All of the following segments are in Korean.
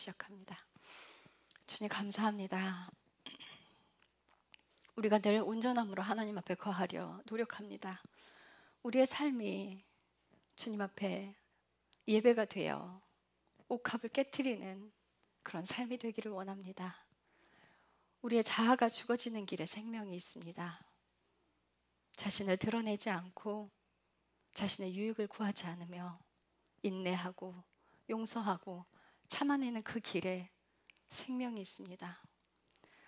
시작합니다. 주님 감사합니다. 우리가 늘 온전함으로 하나님 앞에 거하려 노력합니다. 우리의 삶이 주님 앞에 예배가 되어 옥합을 깨트리는 그런 삶이 되기를 원합니다. 우리의 자아가 죽어지는 길에 생명이 있습니다. 자신을 드러내지 않고 자신의 유익을 구하지 않으며 인내하고 용서하고 참아내는 그 길에 생명이 있습니다.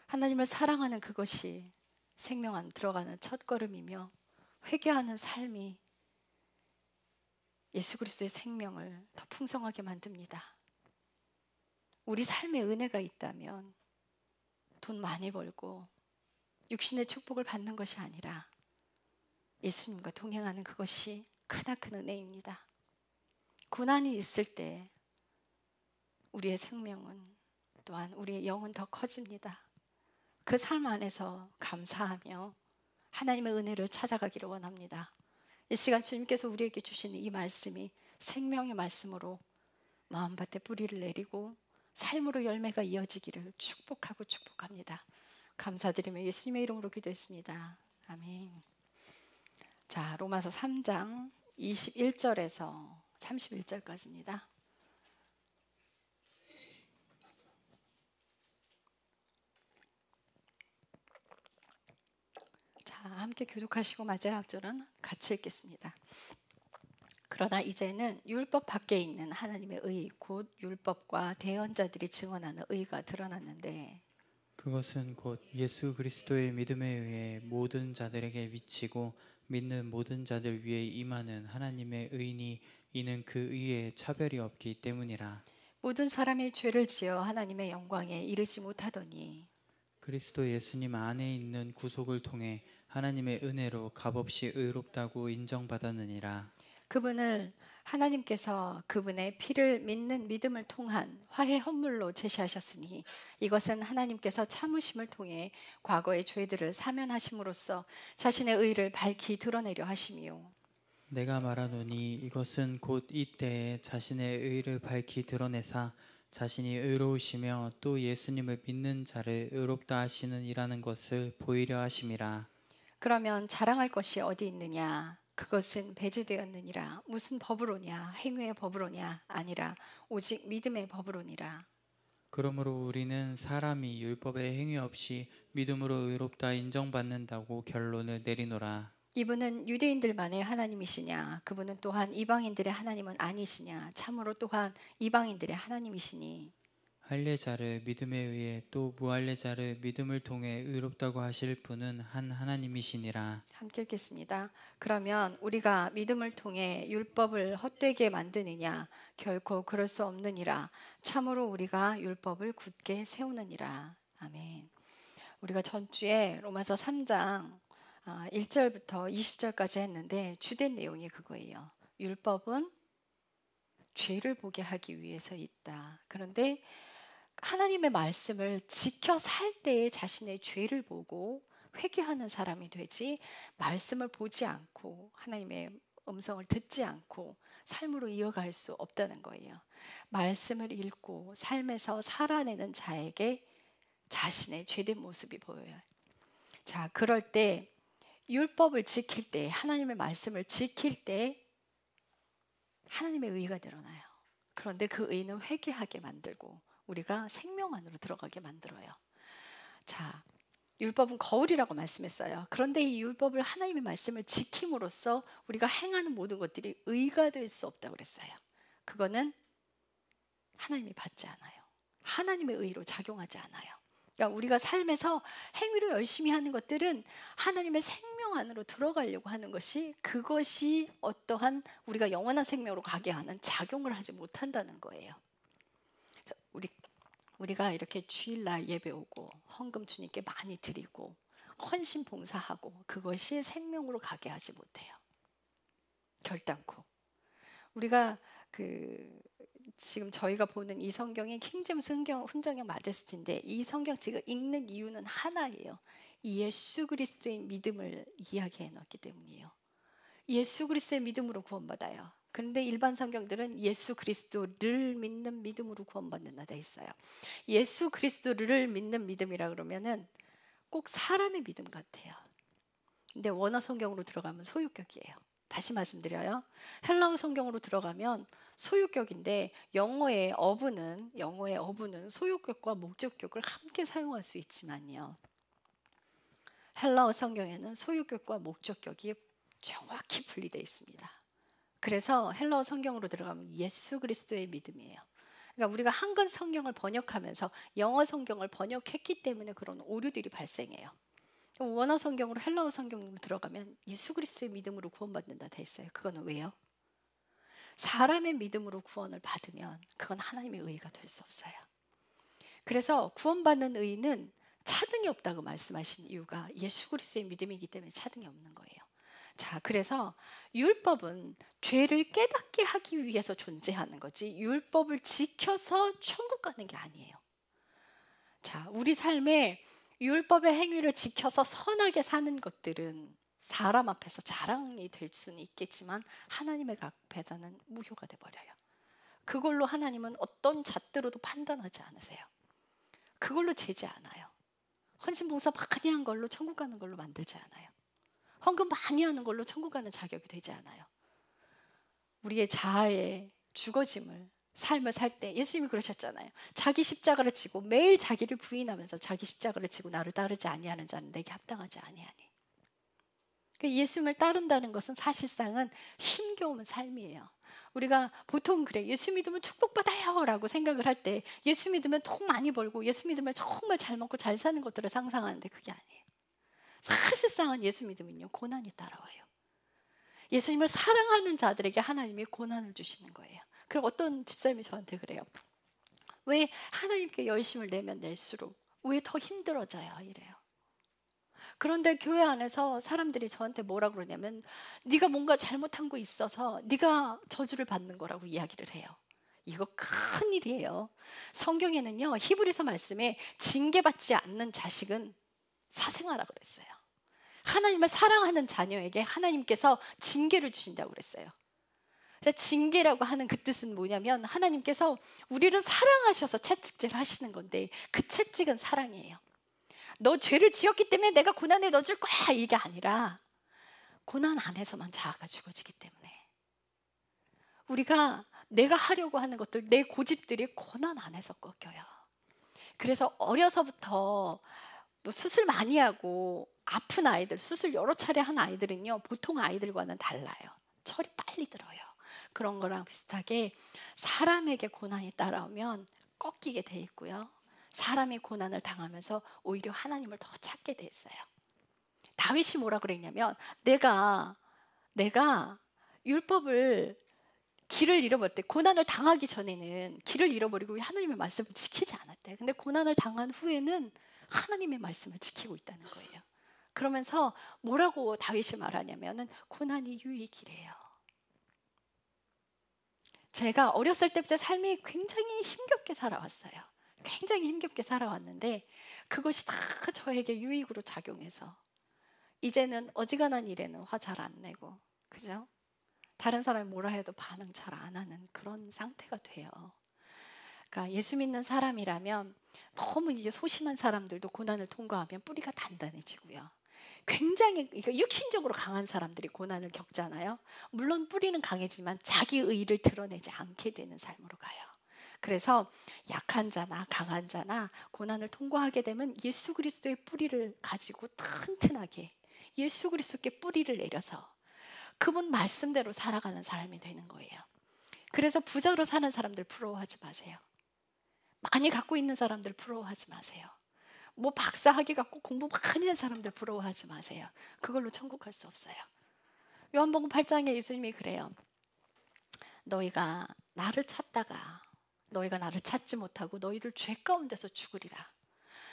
하나님을 사랑하는 그것이 생명 안 들어가는 첫걸음이며 회개하는 삶이 예수 그리스도의 생명을 더 풍성하게 만듭니다. 우리 삶에 은혜가 있다면 돈 많이 벌고 육신의 축복을 받는 것이 아니라 예수님과 동행하는 그것이 크나큰 은혜입니다. 고난이 있을 때 우리의 생명은 또한 우리의 영은 더 커집니다. 그 삶 안에서 감사하며 하나님의 은혜를 찾아가기를 원합니다. 이 시간 주님께서 우리에게 주시는 이 말씀이 생명의 말씀으로 마음밭에 뿌리를 내리고 삶으로 열매가 이어지기를 축복합니다. 감사드리며 예수님의 이름으로 기도했습니다. 아멘. 자, 로마서 3장 21절에서 31절까지입니다. 자, 함께 교독하시고 마지막 절은 같이 읽겠습니다. 그러나 이제는 율법 밖에 있는 하나님의 의 곧 율법과 대언자들이 증언하는 의가 드러났는데 그것은 곧 예수 그리스도의 믿음에 의해 모든 자들에게 미치고 믿는 모든 자들 위에 임하는 하나님의 의니 이는 그 의에 차별이 없기 때문이라. 모든 사람이 죄를 지어 하나님의 영광에 이르지 못하더니 그리스도 예수님 안에 있는 구속을 통해 하나님의 은혜로 값없이 의롭다고 인정받았느니라. 그분을 하나님께서 그분의 피를 믿는 믿음을 통한 화해 헌물로 제시하셨으니 이것은 하나님께서 참으심을 통해 과거의 죄들을 사면하심으로써 자신의 의를 밝히 드러내려 하심이요. 내가 말하노니 이것은 곧 이때에 자신의 의를 밝히 드러내사 자신이 의로우시며 또 예수님을 믿는 자를 의롭다 하시는 이라는 것을 보이려 하심이라. 그러면 자랑할 것이 어디 있느냐? 그것은 배제되었느니라. 무슨 법으로냐? 행위의 법으로냐? 아니라 오직 믿음의 법으로니라. 그러므로 우리는 사람이 율법의 행위 없이 믿음으로 의롭다 인정받는다고 결론을 내리노라. 이분은 유대인들만의 하나님이시냐? 그분은 또한 이방인들의 하나님은 아니시냐? 참으로 또한 이방인들의 하나님이시니 할례자를 믿음에 의해 또 무할례자를 믿음을 통해 의롭다고 하실 분은 한 하나님이시니라. 함께 읽겠습니다. 그러면 우리가 믿음을 통해 율법을 헛되게 만드느냐? 결코 그럴 수 없느니라. 참으로 우리가 율법을 굳게 세우느니라. 아멘. 우리가 전주에 로마서 3장 1절부터 20절까지 했는데 주된 내용이 그거예요. 율법은 죄를 보게 하기 위해서 있다. 그런데 하나님의 말씀을 지켜 살 때에 자신의 죄를 보고 회개하는 사람이 되지 말씀을 보지 않고 하나님의 음성을 듣지 않고 삶으로 이어갈 수 없다는 거예요. 말씀을 읽고 삶에서 살아내는 자에게 자신의 죄된 모습이 보여요. 자, 그럴 때 율법을 지킬 때 하나님의 말씀을 지킬 때 하나님의 의가 드러나요. 그런데 그 의는 회개하게 만들고 우리가 생명 안으로 들어가게 만들어요. 자, 율법은 거울이라고 말씀했어요. 그런데 이 율법을 하나님의 말씀을 지킴으로써 우리가 행하는 모든 것들이 의가 될 수 없다고 그랬어요. 그거는 하나님이 받지 않아요. 하나님의 의로 작용하지 않아요. 그러니까 우리가 삶에서 행위로 열심히 하는 것들은 하나님의 생명 안으로 들어가려고 하는 것이 그것이 어떠한 우리가 영원한 생명으로 가게 하는 작용을 하지 못한다는 거예요. 우리가 이렇게 주일날 예배 오고 헌금 주님께 많이 드리고 헌신 봉사하고 그것이 생명으로 가게 하지 못해요. 결단코. 우리가 지금 저희가 보는 이 성경이 킹제임스 훈정형 마제스티인데 이 성경 지금 읽는 이유는 하나예요. 예수 그리스도의 믿음을 이야기해 놓았기 때문이에요. 예수 그리스도의 믿음으로 구원받아요. 그런데 일반 성경들은 예수 그리스도를 믿는 믿음으로 구원받는다 돼 있어요. 예수 그리스도를 믿는 믿음이라 그러면은 꼭 사람의 믿음 같아요. 근데 원어 성경으로 들어가면 소유격이에요. 다시 말씀드려요. 헬라어 성경으로 들어가면 소유격인데 영어의 어부는 소유격과 목적격을 함께 사용할 수 있지만요. 헬라어 성경에는 소유격과 목적격이 정확히 분리되어 있습니다. 그래서 헬라어 성경으로 들어가면 예수 그리스도의 믿음이에요. 그러니까 우리가 한글 성경을 번역하면서 영어 성경을 번역했기 때문에 그런 오류들이 발생해요. 원어 성경으로 헬라어 성경으로 들어가면 예수 그리스도의 믿음으로 구원받는다 돼 있어요. 그거는 왜요? 사람의 믿음으로 구원을 받으면 그건 하나님의 의가 될 수 없어요. 그래서 구원받는 의는 차등이 없다고 말씀하신 이유가 예수 그리스도의 믿음이기 때문에 차등이 없는 거예요. 자, 그래서 율법은 죄를 깨닫게 하기 위해서 존재하는 거지 율법을 지켜서 천국 가는 게 아니에요. 자, 우리 삶에 율법의 행위를 지켜서 선하게 사는 것들은 사람 앞에서 자랑이 될 수는 있겠지만 하나님의 앞에서는 무효가 돼버려요. 그걸로 하나님은 어떤 잣대로도 판단하지 않으세요. 그걸로 재지 않아요. 헌신봉사 많이 한 걸로 천국 가는 걸로 만들지 않아요. 헌금 많이 하는 걸로 천국 가는 자격이 되지 않아요. 우리의 자아의 죽어짐을 삶을 살 때 예수님이 그러셨잖아요. 자기 십자가를 지고 매일 자기를 부인하면서 자기 십자가를 지고 나를 따르지 아니하는 자는 내게 합당하지 아니하니. 그러니까 예수님을 따른다는 것은 사실상은 힘겨운 삶이에요. 우리가 보통 그래 예수 믿으면 축복받아요 라고 생각을 할 때 예수 믿으면 돈 많이 벌고 예수 믿으면 정말 잘 먹고 잘 사는 것들을 상상하는데 그게 아니에요. 사실상은 예수 믿으면요 고난이 따라와요. 예수님을 사랑하는 자들에게 하나님이 고난을 주시는 거예요. 그럼 어떤 집사님이 저한테 그래요. 왜 하나님께 열심을 내면 낼수록 왜 더 힘들어져요? 이래요. 그런데 교회 안에서 사람들이 저한테 뭐라 그러냐면 네가 뭔가 잘못한 거 있어서 네가 저주를 받는 거라고 이야기를 해요. 이거 큰일이에요. 성경에는요 히브리서 말씀에 징계받지 않는 자식은 사생아라 그랬어요. 하나님을 사랑하는 자녀에게 하나님께서 징계를 주신다고 그랬어요. 징계라고 하는 그 뜻은 뭐냐면 하나님께서 우리를 사랑하셔서 채찍질 하시는 건데 그 채찍은 사랑이에요. 너 죄를 지었기 때문에 내가 고난에 넣어줄 거야 이게 아니라 고난 안에서만 자아가 죽어지기 때문에 우리가 내가 하려고 하는 것들 내 고집들이 고난 안에서 꺾여요. 그래서 어려서부터 뭐 수술 많이 하고 아픈 아이들 수술 여러 차례 한 아이들은요 보통 아이들과는 달라요. 철이 빨리 들어요. 그런 거랑 비슷하게 사람에게 고난이 따라오면 꺾이게 돼 있고요. 사람이 고난을 당하면서 오히려 하나님을 더 찾게 됐어요. 다윗이 뭐라 그랬냐면 내가 율법을 길을 잃어버릴 때 고난을 당하기 전에는 길을 잃어버리고 하나님의 말씀을 지키지 않았대. 근데 고난을 당한 후에는 하나님의 말씀을 지키고 있다는 거예요. 그러면서 뭐라고 다윗이 말하냐면은 고난이 유익이래요. 제가 어렸을 때부터 삶이 굉장히 힘겹게 살아왔어요. 굉장히 힘겹게 살아왔는데 그것이 다 저에게 유익으로 작용해서 이제는 어지간한 일에는 화 잘 안 내고 그죠? 다른 사람이 뭐라 해도 반응 잘 안 하는 그런 상태가 돼요. 그러니까 예수 믿는 사람이라면 너무 이제 소심한 사람들도 고난을 통과하면 뿌리가 단단해지고요. 굉장히 육신적으로 강한 사람들이 고난을 겪잖아요. 물론 뿌리는 강해지만 자기 의의를 드러내지 않게 되는 삶으로 가요. 그래서 약한 자나 강한 자나 고난을 통과하게 되면 예수 그리스도의 뿌리를 가지고 튼튼하게 예수 그리스도께 뿌리를 내려서 그분 말씀대로 살아가는 사람이 되는 거예요. 그래서 부자로 사는 사람들 부러워하지 마세요. 많이 갖고 있는 사람들 부러워하지 마세요. 뭐 박사 학위 갖고 공부 많이 한 사람들 부러워하지 마세요. 그걸로 천국 갈 수 없어요. 요한복음 8장에 예수님이 그래요. 너희가 나를 찾다가 너희가 나를 찾지 못하고 너희들 죄 가운데서 죽으리라.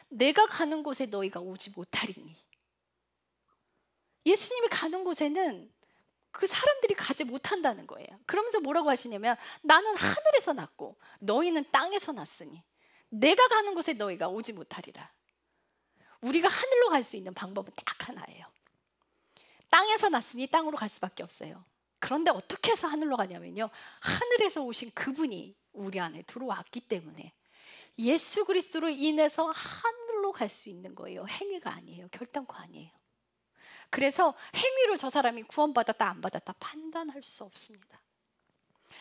내가 가는 곳에 너희가 오지 못하리니. 예수님이 가는 곳에는 그 사람들이 가지 못한다는 거예요. 그러면서 뭐라고 하시냐면 나는 하늘에서 났고 너희는 땅에서 났으니 내가 가는 곳에 너희가 오지 못하리라. 우리가 하늘로 갈 수 있는 방법은 딱 하나예요. 땅에서 났으니 땅으로 갈 수밖에 없어요. 그런데 어떻게 해서 하늘로 가냐면요, 하늘에서 오신 그분이 우리 안에 들어왔기 때문에 예수 그리스도로 인해서 하늘로 갈 수 있는 거예요. 행위가 아니에요. 결단코 아니에요. 그래서 행위로 저 사람이 구원받았다 안 받았다 판단할 수 없습니다.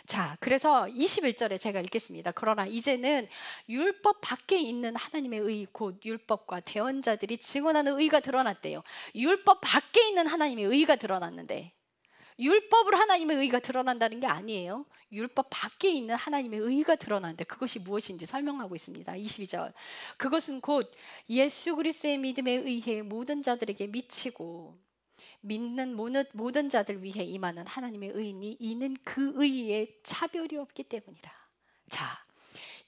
자, 그래서 21절에 제가 읽겠습니다. 그러나 이제는 율법 밖에 있는 하나님의 의, 곧 율법과 대언자들이 증언하는 의가 드러났대요. 율법 밖에 있는 하나님의 의가 드러났는데, 율법으로 하나님의 의가 드러난다는 게 아니에요. 율법 밖에 있는 하나님의 의가 드러나는데 그것이 무엇인지 설명하고 있습니다. 22절. 그것은 곧 예수 그리스도의 믿음에 의해 모든 자들에게 미치고 믿는 모든 자들 위해 임하는 하나님의 의니 이는 그 의에 차별이 없기 때문이라. 자,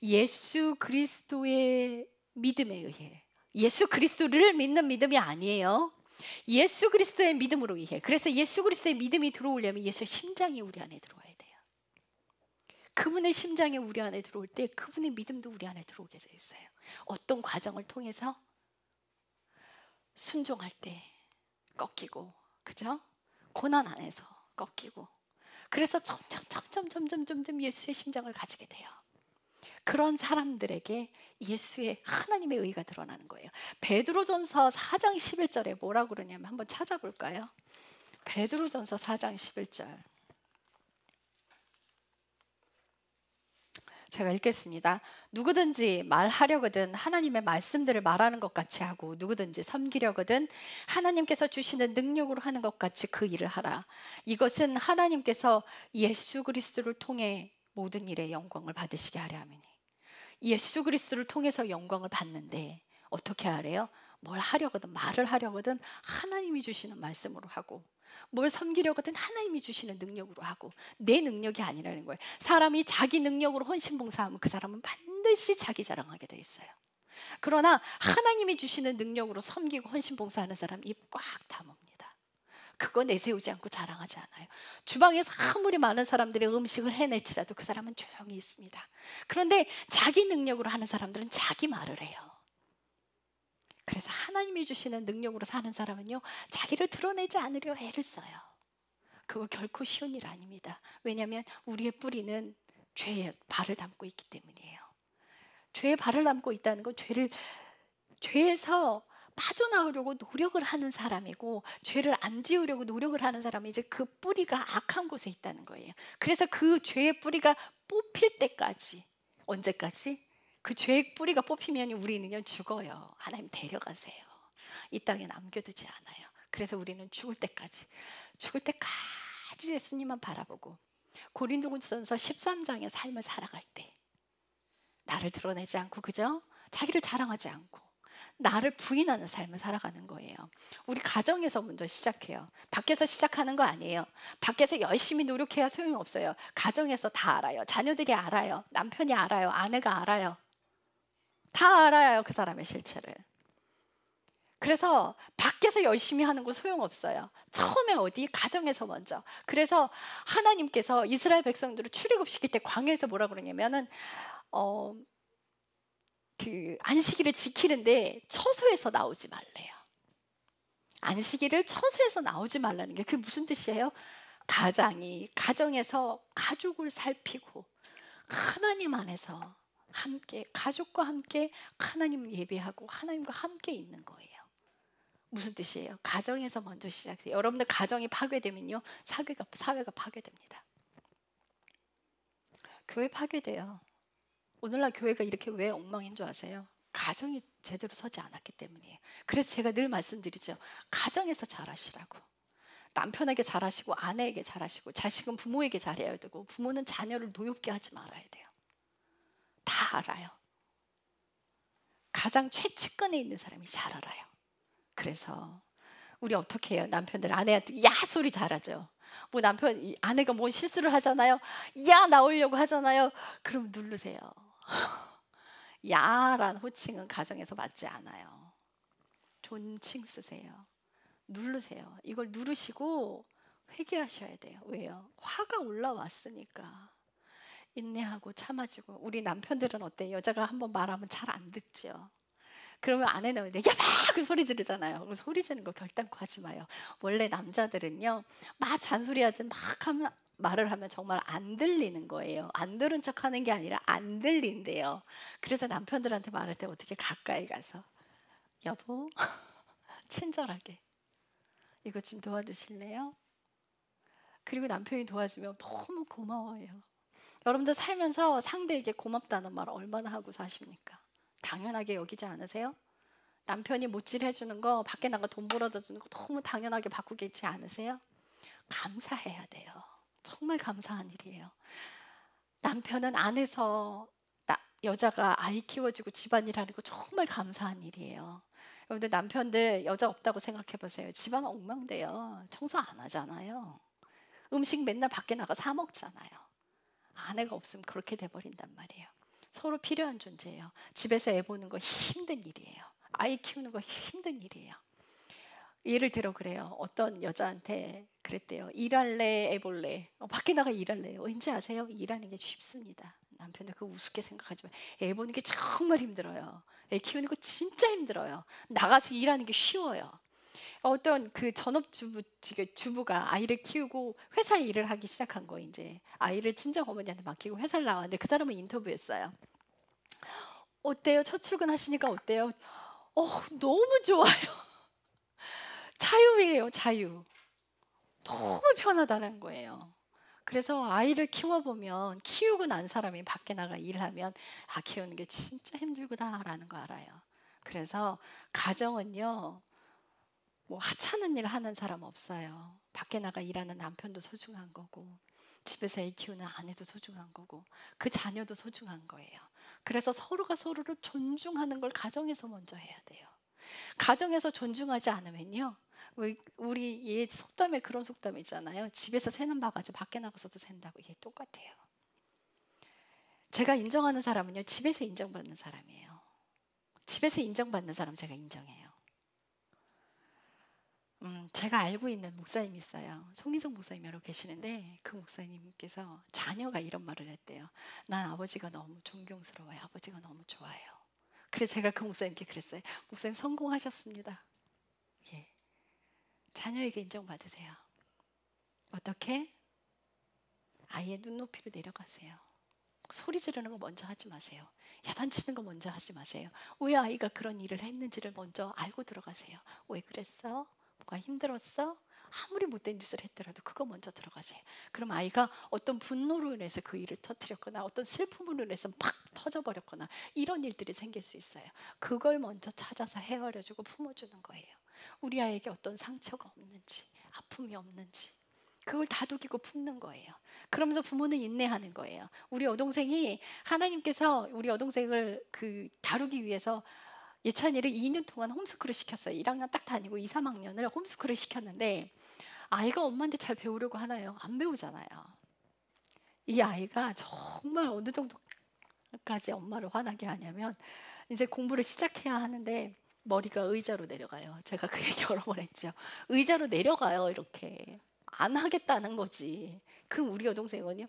예수 그리스도의 믿음에 의해, 예수 그리스도를 믿는 믿음이 아니에요. 예수 그리스도의 믿음으로 의해. 그래서 예수 그리스도의 믿음이 들어오려면 예수의 심장이 우리 안에 들어와야 돼요. 그분의 심장이 우리 안에 들어올 때 그분의 믿음도 우리 안에 들어오게 돼 있어요. 어떤 과정을 통해서? 순종할 때 꺾이고, 그죠? 고난 안에서 꺾이고, 그래서 점점 예수의 심장을 가지게 돼요. 그런 사람들에게 예수의 하나님의 의가 드러나는 거예요. 베드로전서 4장 11절에 뭐라고 그러냐면 한번 찾아볼까요? 베드로전서 4장 11절. 제가 읽겠습니다. 누구든지 말하려거든 하나님의 말씀들을 말하는 것 같이 하고 누구든지 섬기려거든 하나님께서 주시는 능력으로 하는 것 같이 그 일을 하라. 이것은 하나님께서 예수 그리스도를 통해 모든 일에 영광을 받으시게 하려 함이니. 예수 그리스도를 통해서 영광을 받는데 어떻게 하래요? 뭘 하려거든, 말을 하려거든 하나님이 주시는 말씀으로 하고, 뭘 섬기려거든 하나님이 주시는 능력으로 하고, 내 능력이 아니라는 거예요. 사람이 자기 능력으로 헌신봉사하면 그 사람은 반드시 자기 자랑하게 돼 있어요. 그러나 하나님이 주시는 능력으로 섬기고 헌신봉사하는 사람 입 꽉 다뭅니다. 그거 내세우지 않고 자랑하지 않아요. 주방에서 아무리 많은 사람들이 음식을 해낼지라도 그 사람은 조용히 있습니다. 그런데 자기 능력으로 하는 사람들은 자기 말을 해요. 그래서 하나님이 주시는 능력으로 사는 사람은요, 자기를 드러내지 않으려 애를 써요. 그거 결코 쉬운 일 아닙니다. 왜냐하면 우리의 뿌리는 죄에 발을 담고 있기 때문이에요. 죄에 발을 담고 있다는 건 죄에서 빠져나오려고 노력을 하는 사람이고, 죄를 안 지으려고 노력을 하는 사람이 이제 그 뿌리가 악한 곳에 있다는 거예요. 그래서 그 죄의 뿌리가 뽑힐 때까지, 언제까지? 그 죄의 뿌리가 뽑히면 우리는요 죽어요. 하나님 데려가세요. 이 땅에 남겨두지 않아요. 그래서 우리는 죽을 때까지 예수님만 바라보고 고린도전서 13장의 삶을 살아갈 때 나를 드러내지 않고, 그죠? 자기를 자랑하지 않고 나를 부인하는 삶을 살아가는 거예요. 우리 가정에서 먼저 시작해요. 밖에서 시작하는 거 아니에요. 밖에서 열심히 노력해야 소용없어요. 가정에서 다 알아요. 자녀들이 알아요. 남편이 알아요. 아내가 알아요. 다 알아요, 그 사람의 실체를. 그래서 밖에서 열심히 하는 거 소용없어요. 처음에 어디? 가정에서 먼저. 그래서 하나님께서 이스라엘 백성들을 출애굽시킬 때 광야에서 뭐라 그러냐면은 그 안식일을 지키는데 처소에서 나오지 말래요. 안식일을 처소에서 나오지 말라는 게 그게 무슨 뜻이에요? 가정에서 가족을 살피고 하나님 안에서 함께, 가족과 함께 하나님을 예배하고 하나님과 함께 있는 거예요. 무슨 뜻이에요? 가정에서 먼저 시작해요. 여러분들 가정이 파괴되면요 사회가 파괴됩니다. 교회 파괴돼요. 오늘날 교회가 이렇게 왜 엉망인 줄 아세요? 가정이 제대로 서지 않았기 때문이에요. 그래서 제가 늘 말씀드리죠. 가정에서 잘하시라고. 남편에게 잘하시고 아내에게 잘하시고, 자식은 부모에게 잘해야 되고, 부모는 자녀를 노엽게 하지 말아야 돼요. 다 알아요. 가장 최측근에 있는 사람이 잘 알아요. 그래서 우리 어떻게 해요? 남편들 아내한테 야 소리 잘하죠. 뭐 아내가 뭐 실수를 하잖아요. 야 나오려고 하잖아요. 그럼 누르세요. 야란 호칭은 가정에서 맞지 않아요. 존칭 쓰세요. 누르세요. 이걸 누르시고 회개하셔야 돼요. 왜요? 화가 올라왔으니까. 인내하고 참아주고. 우리 남편들은 어때요? 여자가 한번 말하면 잘 안 듣죠. 그러면 아내는 야막 그 소리 지르잖아요. 그 소리 지르는 거 결단코 하지 마요. 원래 남자들은요, 막 잔소리하지 막 하면 말을 하면 정말 안 들리는 거예요. 안 들은 척하는 게 아니라 안 들린대요. 그래서 남편들한테 말할 때 어떻게 가까이 가서 여보 친절하게 이거 좀 도와주실래요? 그리고 남편이 도와주면 너무 고마워요. 여러분들 살면서 상대에게 고맙다는 말 얼마나 하고 사십니까? 당연하게 여기지 않으세요? 남편이 못질 해주는 거, 밖에 나가 돈 벌어다 주는 거 너무 당연하게 받고 계시지 않으세요? 감사해야 돼요. 정말 감사한 일이에요. 남편은 안에서 여자가 아이 키워주고 집안일 하는 거 정말 감사한 일이에요. 여러분들 남편들 여자 없다고 생각해 보세요. 집안 엉망돼요. 청소 안 하잖아요. 음식 맨날 밖에 나가 사 먹잖아요. 아내가 없으면 그렇게 돼버린단 말이에요. 서로 필요한 존재예요. 집에서 애 보는 거 힘든 일이에요. 아이 키우는 거 힘든 일이에요. 예를 들어 그래요. 어떤 여자한테 그랬대요. 일할래, 애 볼래? 밖에 나가 일할래요. 왠지 아세요? 일하는 게 쉽습니다. 남편들 그거 우습게 생각하지만 애 보는 게 정말 힘들어요. 애 키우는 거 진짜 힘들어요. 나가서 일하는 게 쉬워요. 어떤 그 전업주부 주부가 아이를 키우고 회사 일을 하기 시작한 거 이제 아이를 친정 어머니한테 맡기고 회사를 나왔는데 그 사람을 인터뷰했어요. 어때요? 첫 출근하시니까 어때요? 너무 좋아요. 자유예요, 자유. 너무 편하다는 거예요. 그래서 아이를 키워보면 키우고 난 사람이 밖에 나가 일하면 키우는 게 진짜 힘들구나라는 거 알아요. 그래서 가정은요, 뭐 하찮은 일 하는 사람 없어요. 밖에 나가 일하는 남편도 소중한 거고 집에서 애 키우는 아내도 소중한 거고 그 자녀도 소중한 거예요. 그래서 서로가 서로를 존중하는 걸 가정에서 먼저 해야 돼요. 가정에서 존중하지 않으면요, 우리 얘 속담에 그런 속담 있잖아요. 집에서 새는 바가지 밖에 나가서도 샌다고. 이게 똑같아요. 제가 인정하는 사람은요, 집에서 인정받는 사람이에요. 집에서 인정받는 사람 제가 인정해요. 제가 알고 있는 목사님이 있어요. 송희성 목사님이라고 계시는데 그 목사님께서 자녀가 이런 말을 했대요. 난 아버지가 너무 존경스러워요. 아버지가 너무 좋아요. 그래서 제가 그 목사님께 그랬어요. 목사님 성공하셨습니다. 예. 자녀에게 인정받으세요. 어떻게? 아이의 눈높이로 내려가세요. 소리 지르는 거 먼저 하지 마세요. 야단치는 거 먼저 하지 마세요. 왜 아이가 그런 일을 했는지를 먼저 알고 들어가세요. 왜 그랬어? 뭐가 힘들었어? 아무리 못된 짓을 했더라도 그거 먼저 들어가세요. 그럼 아이가 어떤 분노로 인해서 그 일을 터뜨렸거나 어떤 슬픔으로 인해서 막 터져버렸거나 이런 일들이 생길 수 있어요. 그걸 먼저 찾아서 헤아려주고 품어주는 거예요. 우리 아이에게 어떤 상처가 없는지, 아픔이 없는지 그걸 다독이고 품는 거예요. 그러면서 부모는 인내하는 거예요. 우리 여동생이 하나님께서 우리 여동생을 다루기 위해서 예찬이를 2년 동안 홈스쿨을 시켰어요. 1학년 딱 다니고 2, 3학년을 홈스쿨을 시켰는데 아이가 엄마한테 잘 배우려고 하나요? 안 배우잖아요. 이 아이가 정말 어느 정도까지 엄마를 화나게 하냐면 이제 공부를 시작해야 하는데 머리가 의자로 내려가요. 제가 그 얘기 여러 번 했죠. 의자로 내려가요. 이렇게. 안 하겠다는 거지. 그럼 우리 여동생은요,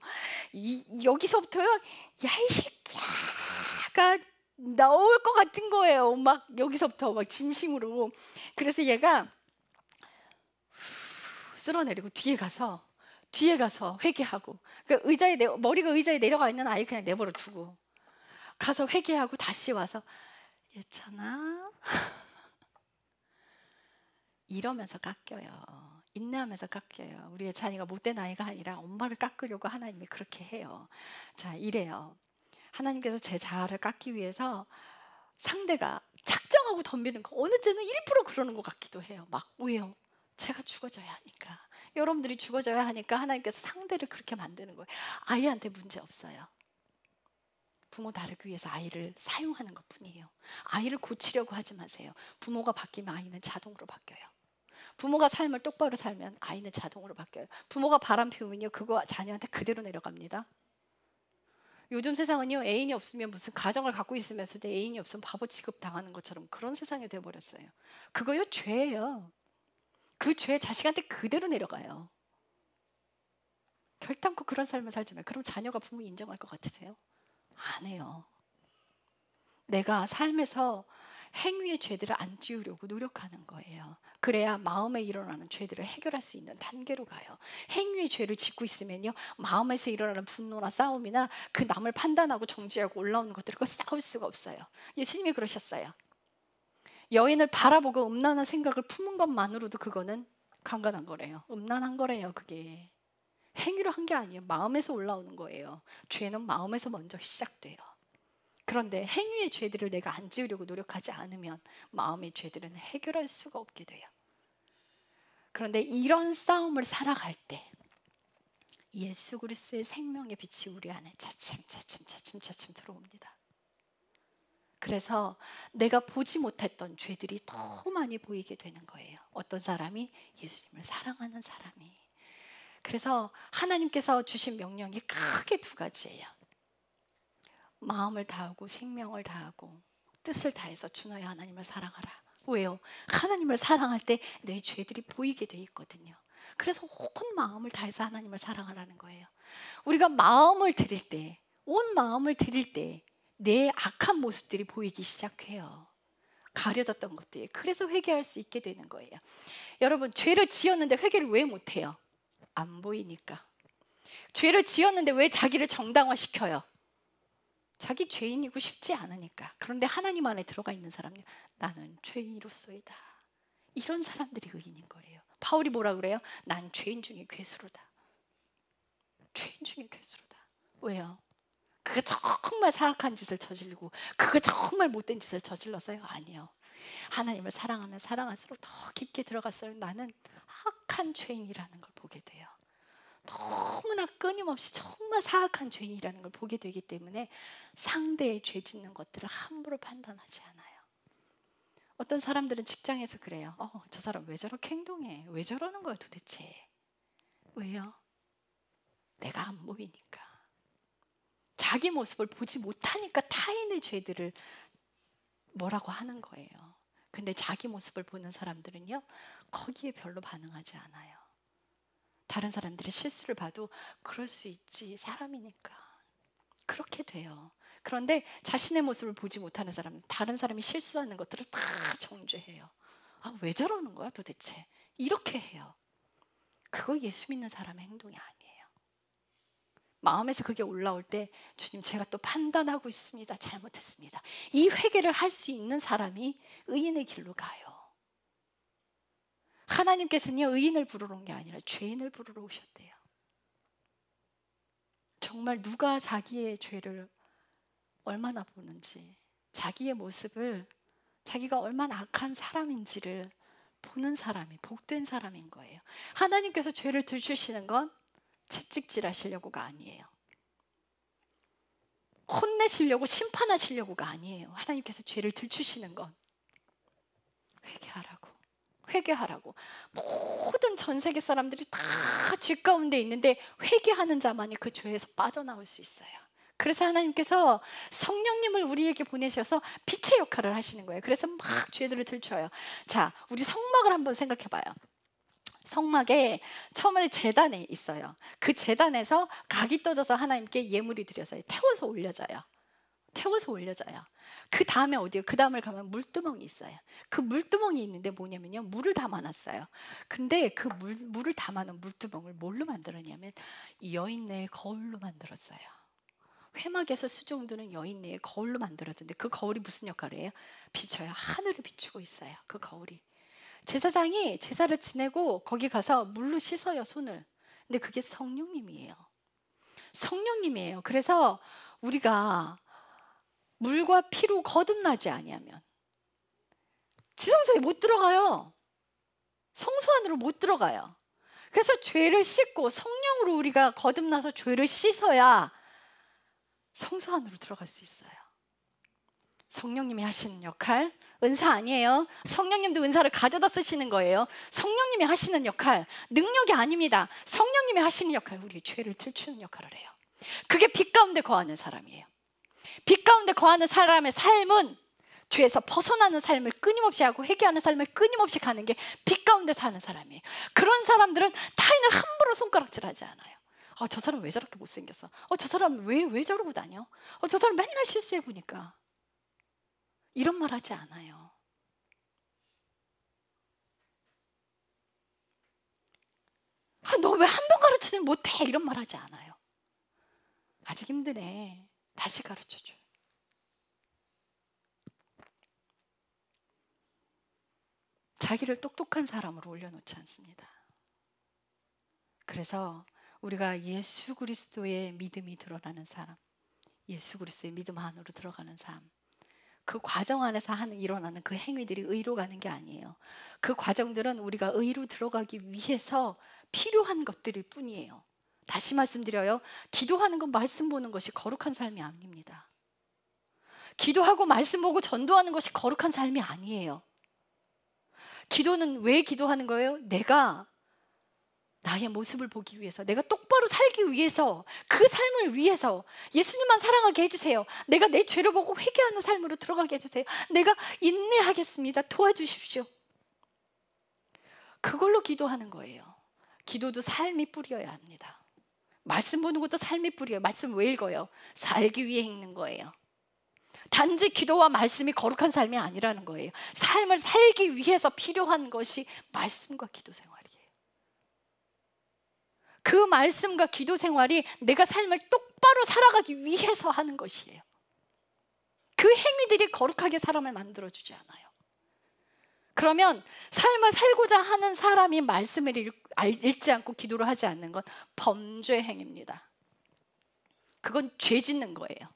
여기서부터요, 야, 이 새끼야가 나올 것 같은 거예요. 막 여기서부터 막 진심으로. 그래서 얘가 쓸어내리고 뒤에 가서 회개하고, 그러니까 머리가 의자에 내려가 있는 아이 그냥 내버려 두고 가서 회개하고 다시 와서 예찬아 이러면서 깎여요. 인내하면서 깎여요. 우리의 자녀가 못된 아이가 아니라 엄마를 깎으려고 하나님이 그렇게 해요. 자, 이래요. 하나님께서 제 자아를 깎기 위해서 상대가 작정하고 덤비는 거 어느 때는 1% 그러는 것 같기도 해요. 막 왜요? 제가 죽어져야 하니까. 여러분들이 죽어져야 하니까 하나님께서 상대를 그렇게 만드는 거예요. 아이한테 문제 없어요. 부모 다루기 위해서 아이를 사용하는 것뿐이에요. 아이를 고치려고 하지 마세요. 부모가 바뀌면 아이는 자동으로 바뀌어요. 부모가 삶을 똑바로 살면 아이는 자동으로 바뀌어요. 부모가 바람 피우면요, 그거 자녀한테 그대로 내려갑니다. 요즘 세상은요, 애인이 없으면 무슨 가정을 갖고 있으면서도 애인이 없으면 바보 취급 당하는 것처럼 그런 세상이 돼버렸어요. 그거요, 죄예요. 그 죄 자식한테 그대로 내려가요. 결단코 그런 삶을 살지 마요. 그럼 자녀가 부모 인정할 것 같으세요? 안 해요. 내가 삶에서 행위의 죄들을 안 지우려고 노력하는 거예요. 그래야 마음에 일어나는 죄들을 해결할 수 있는 단계로 가요. 행위의 죄를 짓고 있으면요, 마음에서 일어나는 분노나 싸움이나 그 남을 판단하고 정죄하고 올라오는 것들과 싸울 수가 없어요. 예수님이 그러셨어요. 여인을 바라보고 음란한 생각을 품은 것만으로도 그거는 강간한 거래요. 음란한 거래요. 그게 행위로 한 게 아니에요. 마음에서 올라오는 거예요. 죄는 마음에서 먼저 시작돼요. 그런데 행위의 죄들을 내가 안 지우려고 노력하지 않으면 마음의 죄들은 해결할 수가 없게 돼요. 그런데 이런 싸움을 살아갈 때 예수 그리스도의 생명의 빛이 우리 안에 차츰 들어옵니다. 그래서 내가 보지 못했던 죄들이 더 많이 보이게 되는 거예요. 어떤 사람이? 예수님을 사랑하는 사람이. 그래서 하나님께서 주신 명령이 크게 두 가지예요. 마음을 다하고 생명을 다하고 뜻을 다해서 주 너의 하나님을 사랑하라. 왜요? 하나님을 사랑할 때 내 죄들이 보이게 돼 있거든요. 그래서 온 마음을 다해서 하나님을 사랑하라는 거예요. 우리가 마음을 드릴 때, 온 마음을 드릴 때 내 악한 모습들이 보이기 시작해요. 가려졌던 것들이. 그래서 회개할 수 있게 되는 거예요. 여러분, 죄를 지었는데 회개를 왜 못해요? 안 보이니까. 죄를 지었는데 왜 자기를 정당화시켜요? 자기 죄인이고 싶지 않으니까. 그런데 하나님 안에 들어가 있는 사람은 나는 죄인으로서이다. 이런 사람들이 의인인 거예요. 바울이 뭐라 그래요? 난 죄인 중에 괴수로다. 죄인 중에 괴수로다. 왜요? 그가 정말 사악한 짓을 저지르고 그가 정말 못된 짓을 저질렀어요? 아니요. 하나님을 사랑하면 사랑할수록 더 깊게 들어갔어요. 나는 악한 죄인이라는 걸 보게 돼요. 너무나 끊임없이 정말 사악한 죄인이라는 걸 보게 되기 때문에 상대의 죄 짓는 것들을 함부로 판단하지 않아요. 어떤 사람들은 직장에서 그래요. 저 사람 왜 저렇게 행동해? 왜 저러는 거야 도대체? 왜요? 내가 안 보이니까. 자기 모습을 보지 못하니까 타인의 죄들을 뭐라고 하는 거예요. 근데 자기 모습을 보는 사람들은요, 거기에 별로 반응하지 않아요. 다른 사람들의 실수를 봐도 그럴 수 있지, 사람이니까. 그렇게 돼요. 그런데 자신의 모습을 보지 못하는 사람은 다른 사람이 실수하는 것들을 다 정죄해요. 왜 저러는 거야 도대체? 이렇게 해요. 그거 예수 믿는 사람의 행동이 아니에요. 마음에서 그게 올라올 때 주님, 제가 또 판단하고 있습니다. 잘못했습니다. 이 회개를 할 수 있는 사람이 의인의 길로 가요. 하나님께서는요, 의인을 부르러 온 게 아니라 죄인을 부르러 오셨대요. 정말 누가 자기의 죄를 얼마나 보는지, 자기의 모습을, 자기가 얼마나 악한 사람인지를 보는 사람이 복된 사람인 거예요. 하나님께서 죄를 들추시는 건 채찍질 하시려고가 아니에요. 혼내시려고 심판하시려고가 아니에요. 하나님께서 죄를 들추시는 건 회개하라고. 모든 전 세계 사람들이 다 죄 가운데 있는데 회개하는 자만이 그 죄에서 빠져나올 수 있어요. 그래서 하나님께서 성령님을 우리에게 보내셔서 빛의 역할을 하시는 거예요. 그래서 막 죄들을 들춰요. 자, 우리 성막을 한번 생각해 봐요. 성막에 처음에 제단에 있어요. 그 제단에서 각이 떠져서 하나님께 예물이 드려져요. 태워서 올려져요. 그 다음에 어디요? 그 다음을 가면 물두멍이 있어요. 그 물두멍이 있는데 뭐냐면요, 물을 담아놨어요. 근데 그 물을 담아놓은 물두멍을 뭘로 만들었냐면 여인네의 거울로 만들었어요. 회막에서 수종드는 여인네의 거울로 만들었는데 그 거울이 무슨 역할을 해요? 비춰요. 하늘을 비추고 있어요. 그 거울이. 제사장이 제사를 지내고 거기 가서 물로 씻어요, 손을. 근데 그게 성령님이에요. 그래서 우리가 물과 피로 거듭나지 아니하면 지성소에 못 들어가요. 성소 안으로 못 들어가요. 그래서 죄를 씻고 성령으로 우리가 거듭나서 죄를 씻어야 성소 안으로 들어갈 수 있어요. 성령님이 하시는 역할, 은사 아니에요. 성령님도 은사를 가져다 쓰시는 거예요. 성령님이 하시는 역할, 능력이 아닙니다. 성령님이 하시는 역할, 우리의 죄를 들추는 역할을 해요. 그게 빛 가운데 거하는 사람이에요. 빛 가운데 거하는 사람의 삶은 죄에서 벗어나는 삶을 끊임없이 하고 회개하는 삶을 끊임없이 가는 게 빛 가운데 사는 사람이에요. 그런 사람들은 타인을 함부로 손가락질하지 않아요. 저 사람 왜 저렇게 못생겼어? 저 사람 왜 저러고 다녀? 저 사람 맨날 실수해 보니까. 이런 말 하지 않아요. 너 왜 한 번 가르치지 못해? 이런 말 하지 않아요. 아직 힘드네. 다시 가르쳐줘. 자기를 똑똑한 사람으로 올려놓지 않습니다. 그래서 우리가 예수 그리스도의 믿음이 드러나는 사람, 예수 그리스도의 믿음 안으로 들어가는 삶, 그 과정 안에서 일어나는 그 행위들이 의로 가는 게 아니에요. 그 과정들은 우리가 의로 들어가기 위해서 필요한 것들일 뿐이에요. 다시 말씀드려요. 기도하는 건 말씀 보는 것이 거룩한 삶이 아닙니다. 기도하고 말씀 보고 전도하는 것이 거룩한 삶이 아니에요. 기도는 왜 기도하는 거예요? 내가 나의 모습을 보기 위해서, 내가 똑바로 살기 위해서, 그 삶을 위해서 예수님만 사랑하게 해주세요. 내가 내 죄를 보고 회개하는 삶으로 들어가게 해주세요. 내가 인내하겠습니다. 도와주십시오. 그걸로 기도하는 거예요. 기도도 삶이 뿌려야 합니다. 말씀 보는 것도 삶이 뿌려요. 말씀 왜 읽어요? 살기 위해 읽는 거예요. 단지 기도와 말씀이 거룩한 삶이 아니라는 거예요. 삶을 살기 위해서 필요한 것이 말씀과 기도 생활이에요. 그 말씀과 기도 생활이 내가 삶을 똑바로 살아가기 위해서 하는 것이에요. 그 행위들이 거룩하게 사람을 만들어주지 않아요. 그러면 삶을 살고자 하는 사람이 말씀을 읽지 않고 기도를 하지 않는 건 범죄 행위입니다. 그건 죄 짓는 거예요.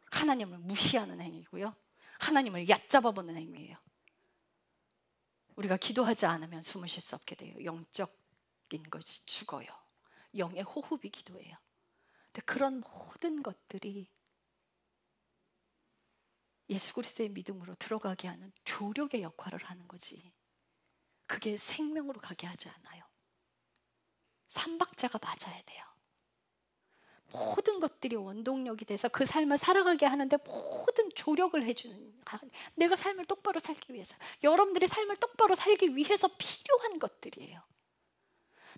하나님을 무시하는 행위고요. 하나님을 얕잡아보는 행위예요. 우리가 기도하지 않으면 숨을 쉴 수 없게 돼요. 영적인 것이 죽어요. 영의 호흡이 기도예요. 근데 그런 모든 것들이 예수 그리스도의 믿음으로 들어가게 하는 조력의 역할을 하는 거지, 그게 생명으로 가게 하지 않아요. 삼박자가 맞아야 돼요. 모든 것들이 원동력이 돼서 그 삶을 살아가게 하는데 모든 조력을 해주는, 내가 삶을 똑바로 살기 위해서, 여러분들이 삶을 똑바로 살기 위해서 필요한 것들이에요.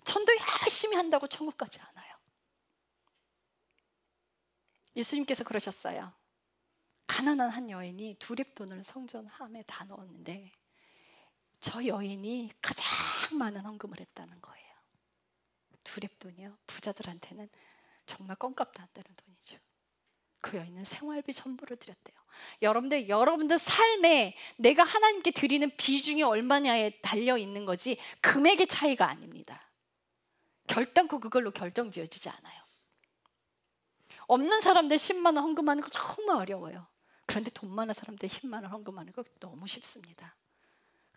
전도 열심히 한다고 천국 가지 않아요. 예수님께서 그러셨어요. 가난한 한 여인이 두렙돈을 성전함에 다 넣었는데 저 여인이 가장 많은 헌금을 했다는 거예요. 두렙돈이요? 부자들한테는 정말 껌값도 안 되는 돈이죠. 그 여인은 생활비 전부를 드렸대요. 여러분들 삶에 내가 하나님께 드리는 비중이 얼마냐에 달려 있는 거지 금액의 차이가 아닙니다. 결단코 그걸로 결정 지어지지 않아요. 없는 사람들 10만 원 헌금하는 거 정말 어려워요. 그런데 돈 많은 사람들 10만 원 헌금하는 거 너무 쉽습니다.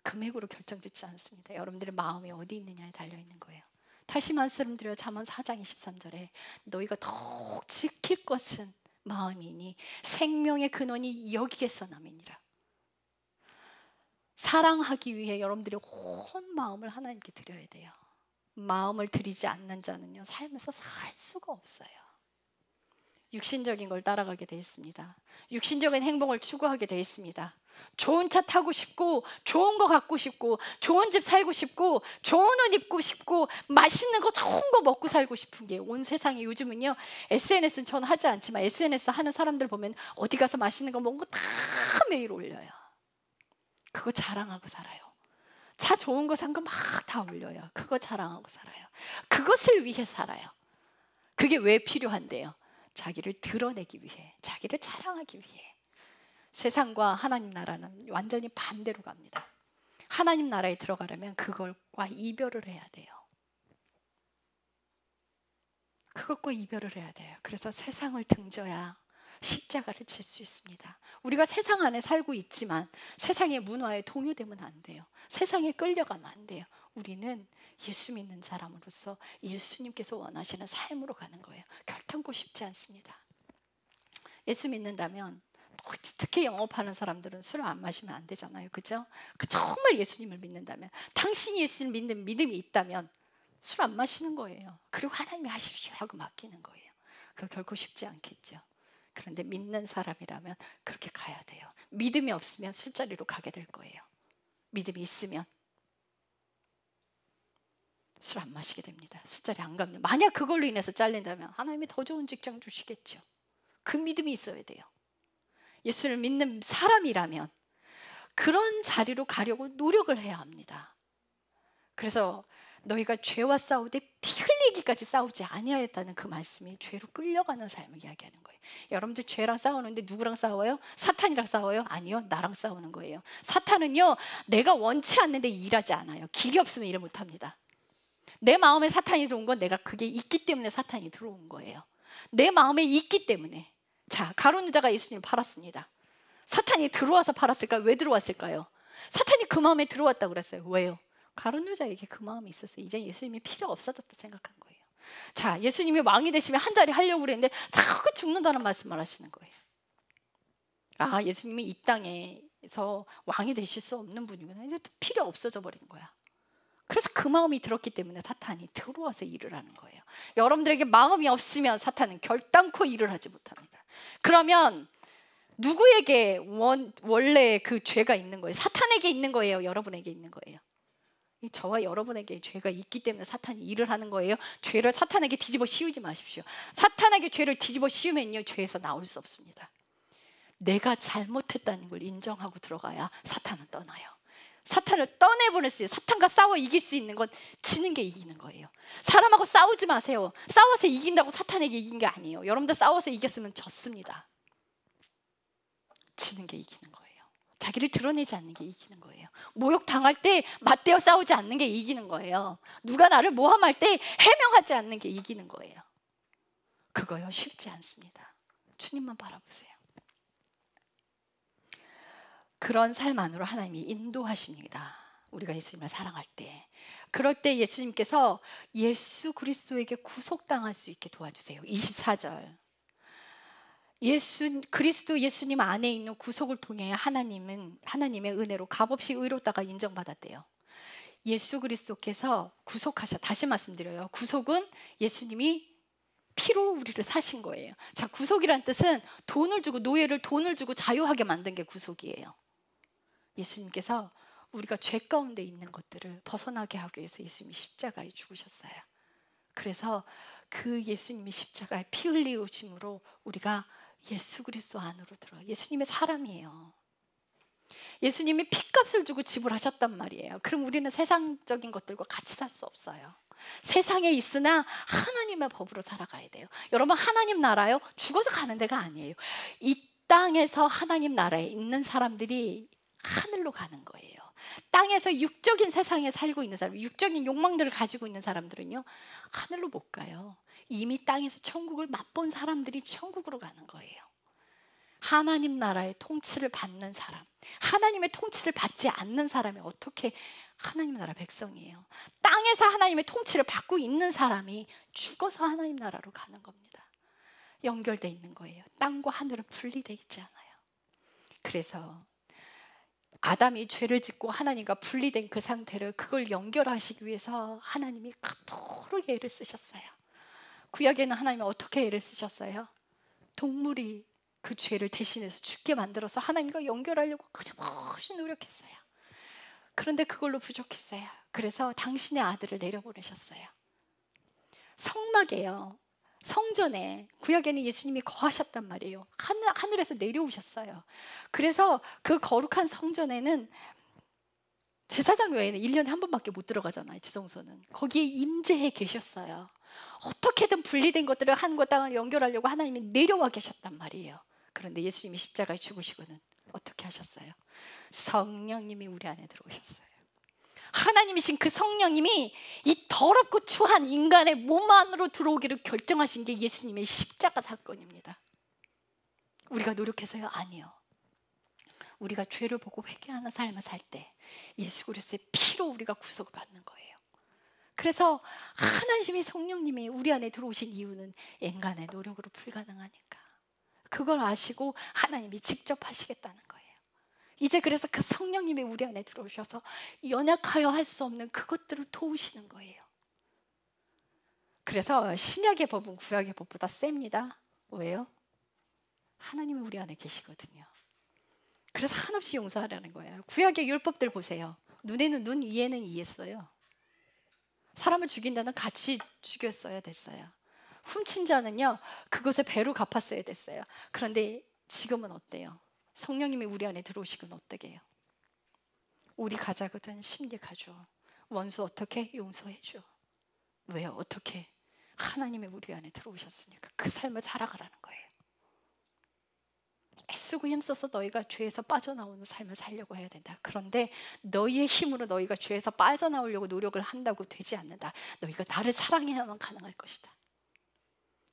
금액으로 결정짓지 않습니다. 여러분들의 마음이 어디 있느냐에 달려있는 거예요. 다시 말씀드려요. 잠언 4장 23절에 너희가 더욱 지킬 것은 마음이니 생명의 근원이 여기에서 남이니라. 사랑하기 위해 여러분들이 온 마음을 하나님께 드려야 돼요. 마음을 드리지 않는 자는요, 삶에서 살 수가 없어요. 육신적인 걸 따라가게 돼 있습니다. 육신적인 행복을 추구하게 돼 있습니다. 좋은 차 타고 싶고, 좋은 거 갖고 싶고, 좋은 집 살고 싶고, 좋은 옷 입고 싶고, 맛있는 거 좋은 거 먹고 살고 싶은 게 온 세상에 요즘은요. SNS는 저는 하지 않지만 SNS 하는 사람들 보면 어디 가서 맛있는 거 먹은 거 다 매일 올려요. 그거 자랑하고 살아요. 차 좋은 거 산 거 막 다 올려요. 그거 자랑하고 살아요. 그것을 위해 살아요. 그게 왜 필요한데요? 자기를 드러내기 위해, 자기를 자랑하기 위해. 세상과 하나님 나라는 완전히 반대로 갑니다. 하나님 나라에 들어가려면 그것과 이별을 해야 돼요. 그것과 이별을 해야 돼요. 그래서 세상을 등져야 십자가를 질 수 있습니다. 우리가 세상 안에 살고 있지만 세상의 문화에 동요되면 안 돼요. 세상에 끌려가면 안 돼요. 우리는 예수 믿는 사람으로서 예수님께서 원하시는 삶으로 가는 거예요. 결단코 쉽지 않습니다. 예수 믿는다면, 특히 영업하는 사람들은 술을 안 마시면 안 되잖아요. 그죠? 정말 예수님을 믿는다면, 당신이 예수님을 믿는 믿음이 있다면 술 안 마시는 거예요. 그리고 하나님이 하십시오 하고 맡기는 거예요. 그거 결코 쉽지 않겠죠. 그런데 믿는 사람이라면 그렇게 가야 돼요. 믿음이 없으면 술자리로 가게 될 거예요. 믿음이 있으면 술 안 마시게 됩니다. 술자리 안 가면, 만약 그걸로 인해서 잘린다면 하나님이 더 좋은 직장 주시겠죠. 그 믿음이 있어야 돼요. 예수를 믿는 사람이라면 그런 자리로 가려고 노력을 해야 합니다. 그래서 너희가 죄와 싸우되 피 흘리기까지 싸우지 아니하였다는 그 말씀이 죄로 끌려가는 삶을 이야기하는 거예요. 여러분들 죄랑 싸우는데 누구랑 싸워요? 사탄이랑 싸워요? 아니요, 나랑 싸우는 거예요. 사탄은요, 내가 원치 않는데 일하지 않아요. 길이 없으면 일을 못합니다. 내 마음에 사탄이 들어온 건 내가 그게 있기 때문에 사탄이 들어온 거예요. 내 마음에 있기 때문에. 자, 가룟 유다가 예수님을 팔았습니다. 사탄이 들어와서 팔았을까요? 왜 들어왔을까요? 사탄이 그 마음에 들어왔다고 그랬어요. 왜요? 가룟 유다에게 그 마음이 있었어요. 이제 예수님이 필요 없어졌다 생각한 거예요. 자, 예수님이 왕이 되시면 한 자리 하려고 그랬는데 자꾸 죽는다는 말씀을 하시는 거예요. 아, 예수님이 이 땅에서 왕이 되실 수 없는 분이구나. 이제 또 필요 없어져 버린 거야. 그래서 그 마음이 들었기 때문에 사탄이 들어와서 일을 하는 거예요. 여러분들에게 마음이 없으면 사탄은 결단코 일을 하지 못합니다. 그러면 누구에게 원래 그 죄가 있는 거예요? 사탄에게 있는 거예요? 여러분에게 있는 거예요? 저와 여러분에게 죄가 있기 때문에 사탄이 일을 하는 거예요. 죄를 사탄에게 뒤집어 씌우지 마십시오. 사탄에게 죄를 뒤집어 씌우면요, 죄에서 나올 수 없습니다. 내가 잘못했다는 걸 인정하고 들어가야 사탄은 떠나요. 사탄을 떠내보냈어요. 사탄과 싸워 이길 수 있는 건 지는 게 이기는 거예요. 사람하고 싸우지 마세요. 싸워서 이긴다고 사탄에게 이긴 게 아니에요. 여러분들 싸워서 이겼으면 졌습니다. 지는 게 이기는 거예요. 자기를 드러내지 않는 게 이기는 거예요. 모욕 당할 때 맞대어 싸우지 않는 게 이기는 거예요. 누가 나를 모함할 때 해명하지 않는 게 이기는 거예요. 그거요, 쉽지 않습니다. 주님만 바라보세요. 그런 삶 안으로 하나님이 인도하십니다. 우리가 예수님을 사랑할 때, 그럴 때 예수님께서 예수 그리스도에게 구속당할 수 있게 도와주세요. 24절. 그리스도 예수님 안에 있는 구속을 통해 하나님의 은혜로 값없이 의롭다가 인정받았대요. 예수 그리스도께서 구속하셔. 다시 말씀드려요. 구속은 예수님이 피로 우리를 사신 거예요. 자, 구속이란 뜻은 노예를 돈을 주고 자유하게 만든 게 구속이에요. 예수님께서 우리가 죄 가운데 있는 것들을 벗어나게 하기 위해서 예수님이 십자가에 죽으셨어요. 그래서 그 예수님이 십자가에 피 흘리심으로 우리가 예수 그리스도 안으로 들어요. 예수님의 사람이에요. 예수님이 피값을 주고 지불하셨단 말이에요. 그럼 우리는 세상적인 것들과 같이 살 수 없어요. 세상에 있으나 하나님의 법으로 살아가야 돼요. 여러분, 하나님 나라요, 죽어서 가는 데가 아니에요. 이 땅에서 하나님 나라에 있는 사람들이 하늘로 가는 거예요. 땅에서 육적인 세상에 살고 있는 사람, 육적인 욕망들을 가지고 있는 사람들은요, 하늘로 못 가요. 이미 땅에서 천국을 맛본 사람들이 천국으로 가는 거예요. 하나님 나라의 통치를 받는 사람, 하나님의 통치를 받지 않는 사람이 어떻게 하나님 나라 백성이에요? 땅에서 하나님의 통치를 받고 있는 사람이 죽어서 하나님 나라로 가는 겁니다. 연결되어 있는 거예요. 땅과 하늘은 분리되어 있지 않아요. 그래서 아담이 죄를 짓고 하나님과 분리된 그 상태를, 그걸 연결하시기 위해서 하나님이 그토록 애를 쓰셨어요. 구약에는 하나님이 어떻게 애를 쓰셨어요? 동물이 그 죄를 대신해서 죽게 만들어서 하나님과 연결하려고 끊임없이 노력했어요. 그런데 그걸로 부족했어요. 그래서 당신의 아들을 내려보내셨어요. 성막에요, 성전에 구약에는 예수님이 거하셨단 말이에요. 하늘에서 내려오셨어요. 그래서 그 거룩한 성전에는 제사장 외에는 1년에 한 번밖에 못 들어가잖아요. 지성소는. 거기에 임재해 계셨어요. 어떻게든 분리된 것들을 하늘과 땅을 연결하려고 하나님이 내려와 계셨단 말이에요. 그런데 예수님이 십자가에 죽으시고는 어떻게 하셨어요? 성령님이 우리 안에 들어오셨어요. 하나님이신 그 성령님이 이 더럽고 추한 인간의 몸 안으로 들어오기를 결정하신 게 예수님의 십자가 사건입니다. 우리가 노력해서요? 아니요. 우리가 죄를 보고 회개하는 삶을 살 때 예수 그리스도의 피로 우리가 구속을 받는 거예요. 그래서 하나님의 성령님이 우리 안에 들어오신 이유는 인간의 노력으로 불가능하니까, 그걸 아시고 하나님이 직접 하시겠다는 거예요. 이제 그래서 그 성령님이 우리 안에 들어오셔서 연약하여 할 수 없는 그것들을 도우시는 거예요. 그래서 신약의 법은 구약의 법보다 셉니다. 왜요? 하나님이 우리 안에 계시거든요. 그래서 한없이 용서하라는 거예요. 구약의 율법들 보세요. 눈에는 눈, 이에는 이했어요. 사람을 죽인다는 같이 죽였어야 됐어요. 훔친 자는요, 그것에 배로 갚았어야 됐어요. 그런데 지금은 어때요? 성령님이 우리 안에 들어오시면 어떻게 해요? 우리 가자거든 심리 가져. 원수 어떻게 용서해 줘. 왜요? 어떻게? 하나님이 우리 안에 들어오셨으니까 그 삶을 살아가라는 거예요. 애쓰고 힘써서 너희가 죄에서 빠져나오는 삶을 살려고 해야 된다. 그런데 너희의 힘으로 너희가 죄에서 빠져나오려고 노력을 한다고 되지 않는다. 너희가 나를 사랑해야만 가능할 것이다.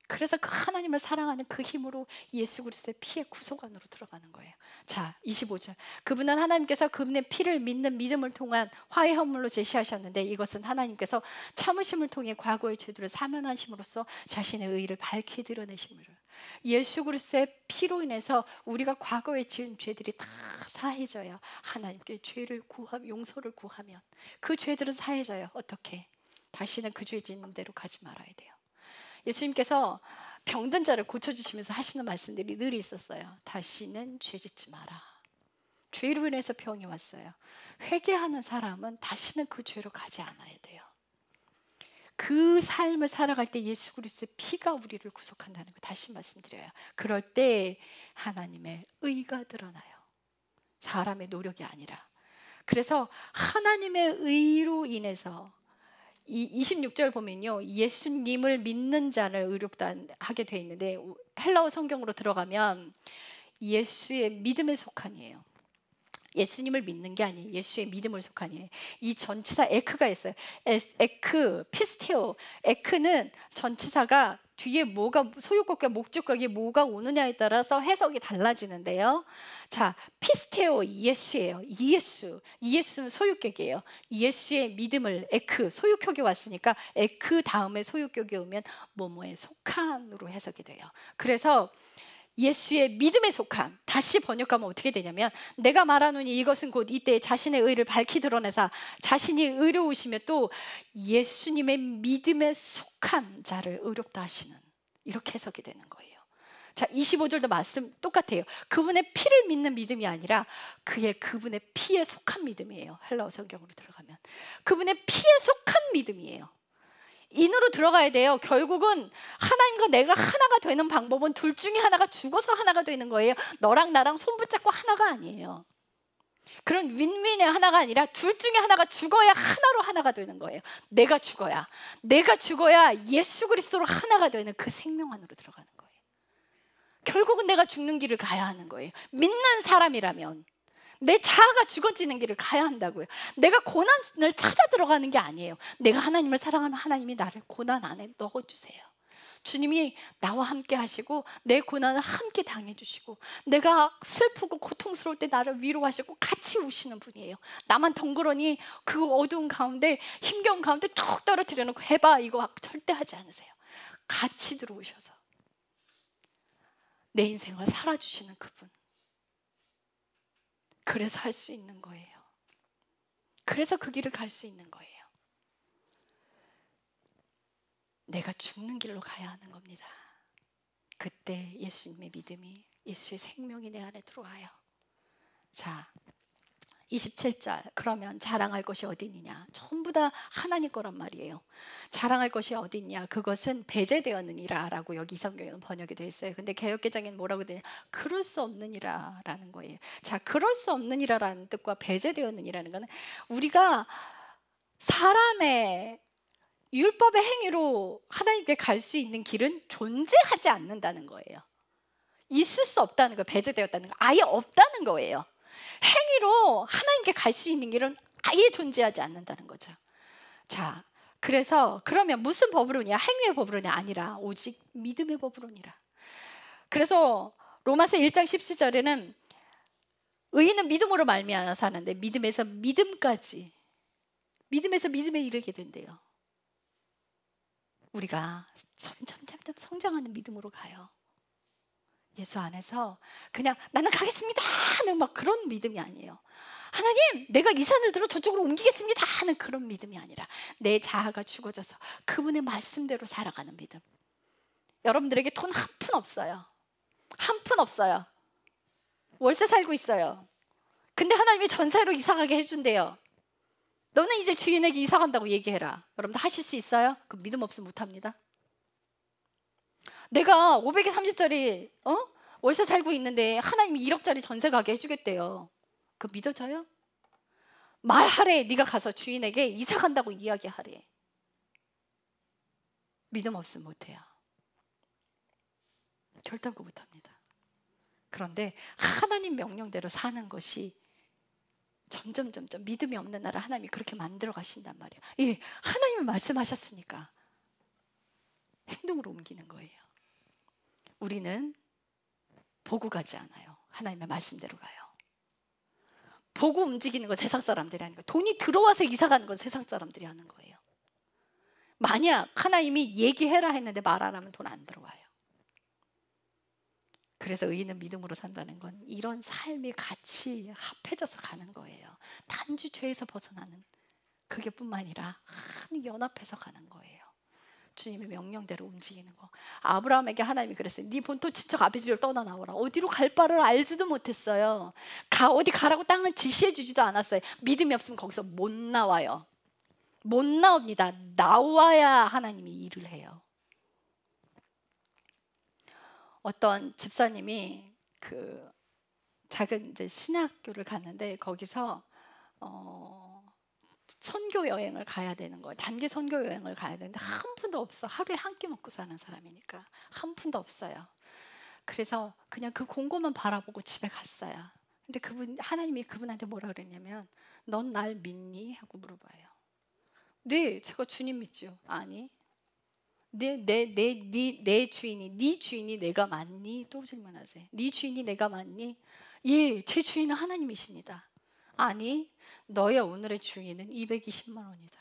그래서 그 하나님을 사랑하는 그 힘으로 예수 그리스도의 피의 구속 안으로 들어가는 거예요. 자, 25절. 그분은 하나님께서 그분의 피를 믿는 믿음을 통한 화해 헌물로 제시하셨는데 이것은 하나님께서 참으심을 통해 과거의 죄들을 사면하심으로써 자신의 의의를 밝히 드러내심으로. 예수 그리스도의 피로 인해서 우리가 과거에 지은 죄들이 다 사해져요. 하나님께 죄를 용서를 구하면 그 죄들은 사해져요. 어떻게? 다시는 그 죄 짓는 대로 가지 말아야 돼요. 예수님께서 병든 자를 고쳐주시면서 하시는 말씀들이 늘 있었어요. 다시는 죄 짓지 마라. 죄로 인해서 병이 왔어요. 회개하는 사람은 다시는 그 죄로 가지 않아야 돼요. 그 삶을 살아갈 때 예수 그리스도의 피가 우리를 구속한다는 거 다시 말씀드려요. 그럴 때 하나님의 의가 드러나요. 사람의 노력이 아니라. 그래서 하나님의 의로 인해서 이 26절 보면요, 예수님을 믿는 자를 의롭다 하게 돼 있는데 헬라어 성경으로 들어가면 예수의 믿음에 속한이에요. 예수님을 믿는 게 아니에요. 예수의 믿음을 속한이에요. 이 전치사 에크가 있어요. 에크, 피스테오. 에크는 전치사가 뒤에 뭐가 소유격과 목적격이 뭐가 오느냐에 따라서 해석이 달라지는데요. 자, 피스테오 예수예요. 이예수는 소유격이에요. 예수의 믿음을 에크 소유격이 왔으니까 에크 다음에 소유격이 오면 뭐뭐에 속한으로 해석이 돼요. 그래서 예수의 믿음에 속한, 다시 번역하면 어떻게 되냐면 내가 말하노니 이것은 곧 이때 자신의 의를 밝히 드러내사 자신이 의로우시며 또 예수님의 믿음에 속한 자를 의롭다 하시는, 이렇게 해석이 되는 거예요. 자, 25절도 말씀 똑같아요. 그분의 피를 믿는 믿음이 아니라 그분의 피에 속한 믿음이에요. 헬라어 성경으로 들어가면 그분의 피에 속한 믿음이에요. 인으로 들어가야 돼요. 결국은 하나님과 내가 하나가 되는 방법은 둘 중에 하나가 죽어서 하나가 되는 거예요. 너랑 나랑 손 붙잡고 하나가 아니에요. 그런 윈윈의 하나가 아니라 둘 중에 하나가 죽어야 하나로 하나가 되는 거예요. 내가 죽어야 예수 그리스도로 하나가 되는 그 생명 안으로 들어가는 거예요. 결국은 내가 죽는 길을 가야 하는 거예요. 믿는 사람이라면 내 자아가 죽어지는 길을 가야 한다고요. 내가 고난을 찾아 들어가는 게 아니에요. 내가 하나님을 사랑하면 하나님이 나를 고난 안에 넣어주세요. 주님이 나와 함께 하시고 내 고난을 함께 당해주시고 내가 슬프고 고통스러울 때 나를 위로하시고 같이 우시는 분이에요. 나만 덩그러니 그 어두운 가운데 힘겨운 가운데 툭 떨어뜨려 놓고 해봐 이거 절대 하지 않으세요. 같이 들어오셔서 내 인생을 살아주시는 그분. 그래서 할 수 있는 거예요. 그래서 그 길을 갈 수 있는 거예요. 내가 죽는 길로 가야 하는 겁니다. 그때 예수님의 믿음이, 예수의 생명이 내 안에 들어와요. 자, 27절. 그러면 자랑할 것이 어디 있느냐? 전부 다 하나님 거란 말이에요. 자랑할 것이 어디 있냐? 그것은 배제되었느니라 라고 여기 성경에는 번역이 되어 있어요. 근데 개역개정에는 뭐라고 되냐? 그럴 수 없느니라 라는 거예요. 자, 그럴 수 없느니라 라는 뜻과 배제되었느니라는 거는 우리가 사람의 율법의 행위로 하나님께 갈 수 있는 길은 존재하지 않는다는 거예요. 있을 수 없다는 거예요. 배제되었다는 거. 아예 없다는 거예요. 행위로 하나님께 갈 수 있는 길은 아예 존재하지 않는다는 거죠. 자, 그래서 그러면 무슨 법으로냐? 행위의 법으로냐? 아니라 오직 믿음의 법으로니라. 그래서 로마서 1장 17절에는 의인은 믿음으로 말미암아 사는데 믿음에서 믿음까지, 믿음에서 믿음에 이르게 된대요. 우리가 점점 성장하는 믿음으로 가요. 예수 안에서 그냥 나는 가겠습니다 하는 막 그런 믿음이 아니에요. 하나님 내가 이 산을 들어 저쪽으로 옮기겠습니다 하는 그런 믿음이 아니라 내 자아가 죽어져서 그분의 말씀대로 살아가는 믿음. 여러분들에게 돈 한 푼 없어요. 한 푼 없어요. 월세 살고 있어요. 근데 하나님이 전세로 이사가게 해준대요. 너는 이제 주인에게 이사간다고 얘기해라. 여러분들 하실 수 있어요? 그럼 믿음 없으면 못합니다. 내가 530짜리 월세 살고 있는데 하나님이 1억짜리 전세 가게 해주겠대요. 그거 믿어져요? 말하래. 네가 가서 주인에게 이사 간다고 이야기하래. 믿음 없으면 못해요. 결단코 못합니다. 그런데 하나님 명령대로 사는 것이 점점 믿음이 없는 나라 하나님이 그렇게 만들어 가신단 말이에요. 예, 하나님이 말씀하셨으니까 행동으로 옮기는 거예요. 우리는 보고 가지 않아요. 하나님의 말씀대로 가요. 보고 움직이는 건 세상 사람들이 하는 거예요. 돈이 들어와서 이사 가는 건 세상 사람들이 하는 거예요. 만약 하나님이 얘기해라 했는데 말 안 하면 돈 안 들어와요. 그래서 의인은 믿음으로 산다는 건 이런 삶이 같이 합해져서 가는 거예요. 단지 죄에서 벗어나는 그게 뿐만 아니라 한 연합해서 가는 거예요. 주님의 명령대로 움직이는 거. 아브라함에게 하나님이 그랬어요. 네 본토 친척 아비 집을 떠나 나오라. 어디로 갈 바를 알지도 못했어요. 어디 가라고 땅을 지시해 주지도 않았어요. 믿음이 없으면 거기서 못 나와요. 못 나옵니다. 나와야 하나님이 일을 해요. 어떤 집사님이 그 작은 이제 신학교를 갔는데 거기서 선교 여행을 가야 되는 거예요. 단기 선교 여행을 가야 되는데 한 푼도 없어. 하루에 한 끼 먹고 사는 사람이니까 한 푼도 없어요. 그래서 그냥 그 공고만 바라보고 집에 갔어요. 근데 하나님이 그분한테 뭐라 그랬냐면 넌 날 믿니? 하고 물어봐요. 네, 제가 주님 믿죠. 아니, 내 주인이, 네 주인이 내가 맞니? 또 질문하세요. 네 주인이 내가 맞니? 예, 제 주인은 하나님이십니다. 아니, 너의 오늘의 주인은 220만 원이다.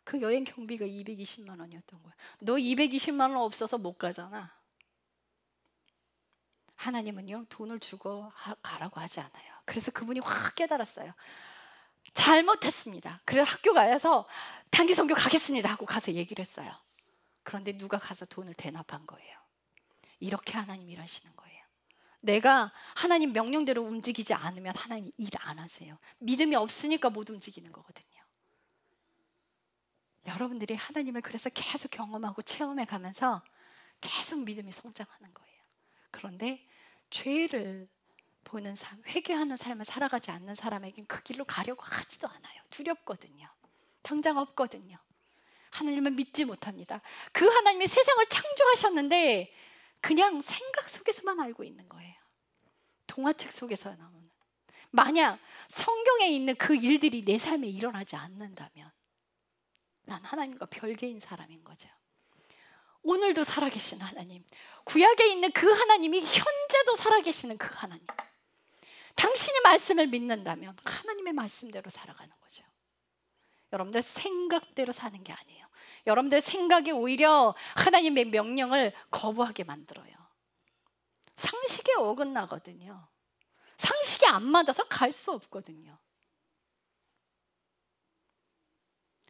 그 여행 경비가 220만 원이었던 거야. 너 220만 원 없어서 못 가잖아. 하나님은요, 돈을 주고 가라고 하지 않아요. 그래서 그분이 확 깨달았어요. 잘못했습니다. 그래서 학교 가서 단기 선교 가겠습니다 하고 가서 얘기를 했어요. 그런데 누가 가서 돈을 대납한 거예요. 이렇게 하나님 일하시는 거예요. 내가 하나님 명령대로 움직이지 않으면 하나님 일 안 하세요. 믿음이 없으니까 못 움직이는 거거든요. 여러분들이 하나님을 그래서 계속 경험하고 체험해 가면서 계속 믿음이 성장하는 거예요. 그런데 죄를 보는 삶, 회개하는 삶을 살아가지 않는 사람에겐 그 길로 가려고 하지도 않아요. 두렵거든요. 당장 없거든요. 하나님은 믿지 못합니다. 그 하나님이 세상을 창조하셨는데 그냥 생각 속에서만 알고 있는 거예요. 동화책 속에서 나오는. 만약 성경에 있는 그 일들이 내 삶에 일어나지 않는다면 난 하나님과 별개인 사람인 거죠. 오늘도 살아계신 하나님, 구약에 있는 그 하나님이 현재도 살아계시는 그 하나님, 당신의 말씀을 믿는다면 하나님의 말씀대로 살아가는 거죠. 여러분들 생각대로 사는 게 아니에요. 여러분들 생각이 오히려 하나님의 명령을 거부하게 만들어요. 상식에 어긋나거든요. 상식이 안 맞아서 갈 수 없거든요.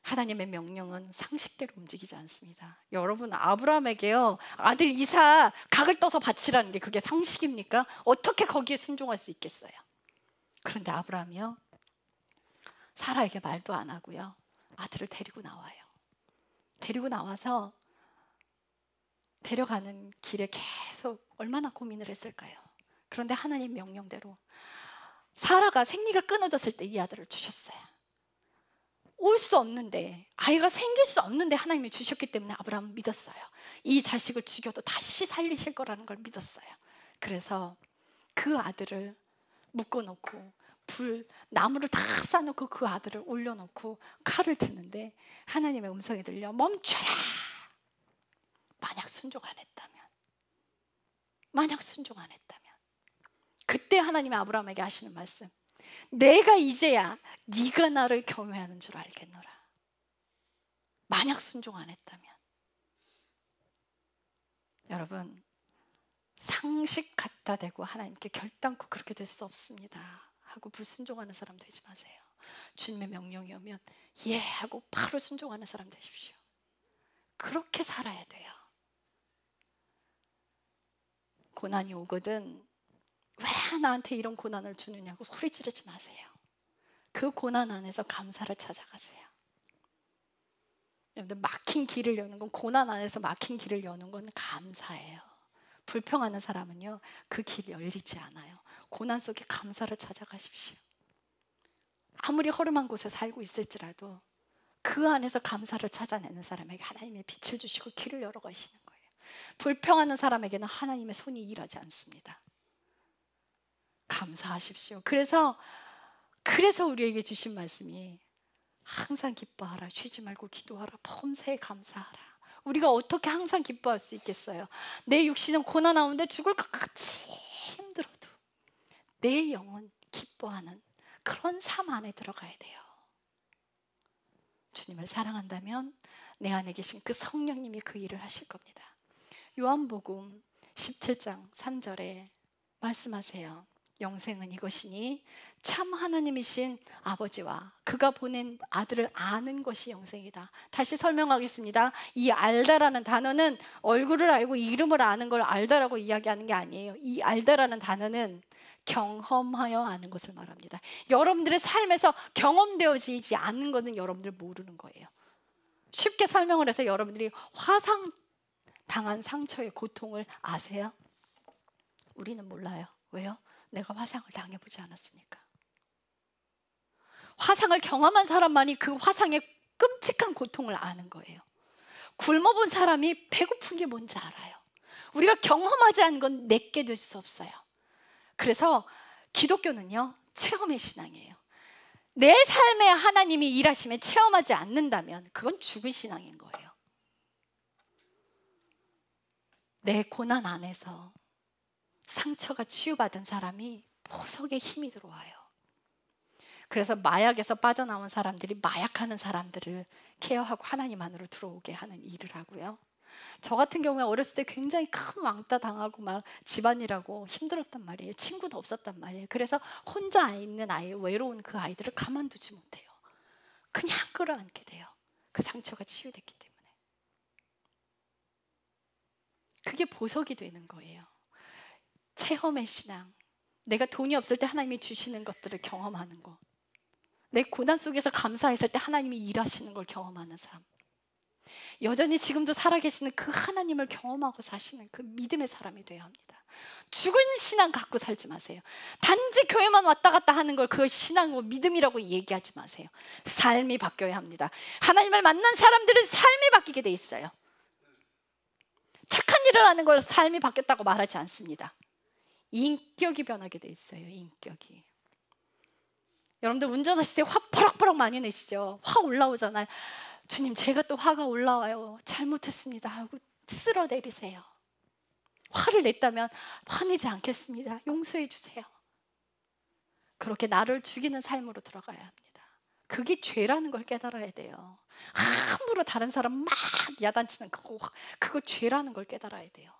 하나님의 명령은 상식대로 움직이지 않습니다. 여러분, 아브라함에게요, 아들 이삭 각을 떠서 바치라는 게 그게 상식입니까? 어떻게 거기에 순종할 수 있겠어요? 그런데 아브라함이요, 사라에게 말도 안 하고요, 아들을 데리고 나와요. 데리고 나와서 데려가는 길에 계속 얼마나 고민을 했을까요? 그런데 하나님 명령대로 사라가 생리가 끊어졌을 때 이 아들을 주셨어요. 올 수 없는데, 아이가 생길 수 없는데 하나님이 주셨기 때문에 아브라함은 믿었어요. 이 자식을 죽여도 다시 살리실 거라는 걸 믿었어요. 그래서 그 아들을 묶어놓고 나무를 다 쌓아놓고 그 아들을 올려놓고 칼을 드는데 하나님의 음성이 들려 멈춰라. 만약 순종 안 했다면 그때 하나님이 아브라함에게 하시는 말씀, 내가 이제야 네가 나를 경외하는 줄 알겠노라. 만약 순종 안 했다면. 여러분, 상식 갖다 대고 하나님께 결단코 그렇게 될 수 없습니다 하고 불순종하는 사람 되지 마세요. 주님의 명령이 오면 예 하고 바로 순종하는 사람 되십시오. 그렇게 살아야 돼요. 고난이 오거든 왜 나한테 이런 고난을 주느냐고 소리 지르지 마세요. 그 고난 안에서 감사를 찾아가세요. 여러분들, 막힌 길을 여는 건, 고난 안에서 막힌 길을 여는 건 감사예요. 불평하는 사람은요, 그 길 열리지 않아요. 고난 속에 감사를 찾아가십시오. 아무리 허름한 곳에 살고 있을지라도 그 안에서 감사를 찾아내는 사람에게 하나님의 빛을 주시고 길을 열어가시는 거예요. 불평하는 사람에게는 하나님의 손이 일하지 않습니다. 감사하십시오. 그래서 우리에게 주신 말씀이 항상 기뻐하라, 쉬지 말고 기도하라, 범사에 감사하라. 우리가 어떻게 항상 기뻐할 수 있겠어요? 내 육신은 고난 가운데 죽을 것 같이 힘들어도 내 영혼 기뻐하는 그런 삶 안에 들어가야 돼요. 주님을 사랑한다면 내 안에 계신 그 성령님이 그 일을 하실 겁니다. 요한복음 17장 3절에 말씀하세요. 영생은 이것이니 참 하나님이신 아버지와 그가 보낸 아들을 아는 것이 영생이다. 다시 설명하겠습니다. 이 알다라는 단어는 얼굴을 알고 이름을 아는 걸 알다라고 이야기하는 게 아니에요. 이 알다라는 단어는 경험하여 아는 것을 말합니다. 여러분들의 삶에서 경험되어지지 않는 것은 여러분들 모르는 거예요. 쉽게 설명을 해서 여러분들이 화상 당한 상처의 고통을 아세요? 우리는 몰라요. 왜요? 내가 화상을 당해보지 않았으니까. 화상을 경험한 사람만이 그 화상의 끔찍한 고통을 아는 거예요. 굶어본 사람이 배고픈 게 뭔지 알아요. 우리가 경험하지 않은 건 내게 될 수 없어요. 그래서 기독교는요, 체험의 신앙이에요. 내 삶에 하나님이 일하시면 체험하지 않는다면 그건 죽은 신앙인 거예요. 내 고난 안에서 상처가 치유받은 사람이 보석에 힘이 들어와요. 그래서 마약에서 빠져나온 사람들이 마약하는 사람들을 케어하고 하나님 안으로 들어오게 하는 일을 하고요. 저 같은 경우에 어렸을 때 굉장히 큰 왕따 당하고 막 집안일하고 힘들었단 말이에요. 친구도 없었단 말이에요. 그래서 혼자 있는 아이, 외로운 그 아이들을 가만두지 못해요. 그냥 끌어안게 돼요. 그 상처가 치유됐기 때문에. 그게 보석이 되는 거예요. 체험의 신앙. 내가 돈이 없을 때 하나님이 주시는 것들을 경험하는 것. 내 고난 속에서 감사했을 때 하나님이 일하시는 걸 경험하는 삶. 여전히 지금도 살아계시는 그 하나님을 경험하고 사시는 그 믿음의 사람이 되어야 합니다. 죽은 신앙 갖고 살지 마세요. 단지 교회만 왔다 갔다 하는 걸 그걸 신앙이고 믿음이라고 얘기하지 마세요. 삶이 바뀌어야 합니다. 하나님을 만난 사람들은 삶이 바뀌게 돼 있어요. 착한 일을 하는 걸 삶이 바뀌었다고 말하지 않습니다. 인격이 변하게 돼 있어요. 인격이. 여러분들 운전하실 때 화 버럭버럭 많이 내시죠? 화 올라오잖아요. 주님, 제가 또 화가 올라와요. 잘못했습니다 하고 쓸어내리세요. 화를 냈다면 화내지 않겠습니다. 용서해 주세요. 그렇게 나를 죽이는 삶으로 들어가야 합니다. 그게 죄라는 걸 깨달아야 돼요. 함부로 다른 사람 막 야단치는 그거 죄라는 걸 깨달아야 돼요.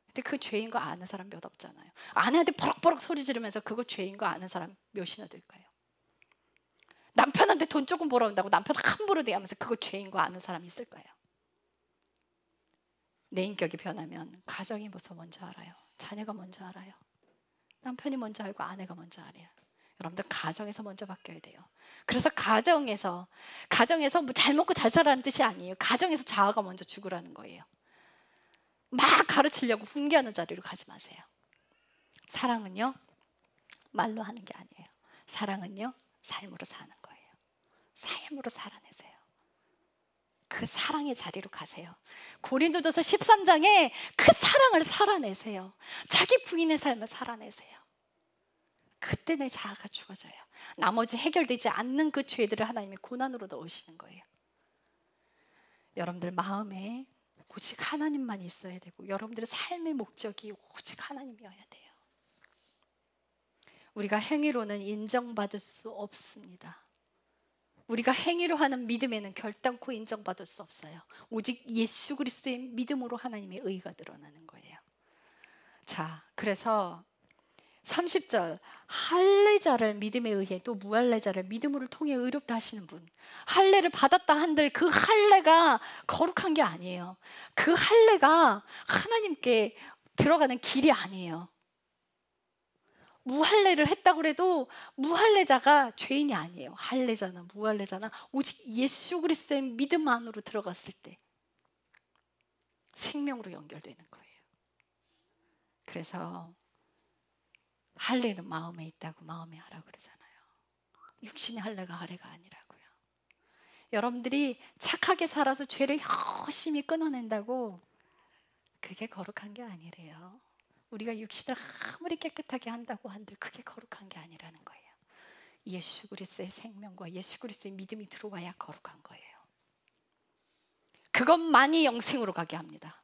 근데 그 죄인 거 아는 사람 몇 없잖아요. 아내한테 버럭버럭 소리 지르면서 그거 죄인 거 아는 사람 몇이나 될까요? 남편한테 돈 조금 벌어온다고 남편 함부로 대하면서 그거 죄인 거 아는 사람 있을까요? 내 인격이 변하면 가정이 먼저 알아요. 자녀가 먼저 알아요. 남편이 먼저 알고 아내가 먼저 알아요. 여러분들 가정에서 먼저 바뀌어야 돼요. 그래서 가정에서 뭐 잘 먹고 잘 살라는 뜻이 아니에요. 가정에서 자아가 먼저 죽으라는 거예요. 막 가르치려고 훈계하는 자리로 가지 마세요. 사랑은요, 말로 하는 게 아니에요. 사랑은요, 삶으로 사는 거예요. 삶으로 살아내세요. 그 사랑의 자리로 가세요. 고린도전서 13장에 그 사랑을 살아내세요. 자기 부인의 삶을 살아내세요. 그때 내 자아가 죽어져요. 나머지 해결되지 않는 그 죄들을 하나님이 고난으로 넣으시는 거예요. 여러분들 마음에 오직 하나님만 있어야 되고 여러분들의 삶의 목적이 오직 하나님이어야 돼요. 우리가 행위로는 인정받을 수 없습니다. 우리가 행위로 하는 믿음에는 결단코 인정받을 수 없어요. 오직 예수 그리스도의 믿음으로 하나님의 의가 드러나는 거예요. 자, 그래서 30절 할례자를 믿음에 의해 또 무할례자를 믿음으로 통해 의롭다 하시는 분. 할례를 받았다 한들 그 할례가 거룩한 게 아니에요. 그 할례가 하나님께 들어가는 길이 아니에요. 무할례를 했다고 해도 무할례자가 죄인이 아니에요. 할례자나 무할례자나 오직 예수 그리스도의 믿음 안으로 들어갔을 때 생명으로 연결되는 거예요. 그래서 할례는 마음에 있다고 마음에 하라고 그러잖아요. 육신의 할례가 할례가 아니라고요. 여러분들이 착하게 살아서 죄를 열심히 끊어낸다고 그게 거룩한 게 아니래요. 우리가 육신을 아무리 깨끗하게 한다고 한들 그게 거룩한 게 아니라는 거예요. 예수 그리스도의 생명과 예수 그리스도의 믿음이 들어와야 거룩한 거예요. 그것만이 영생으로 가게 합니다.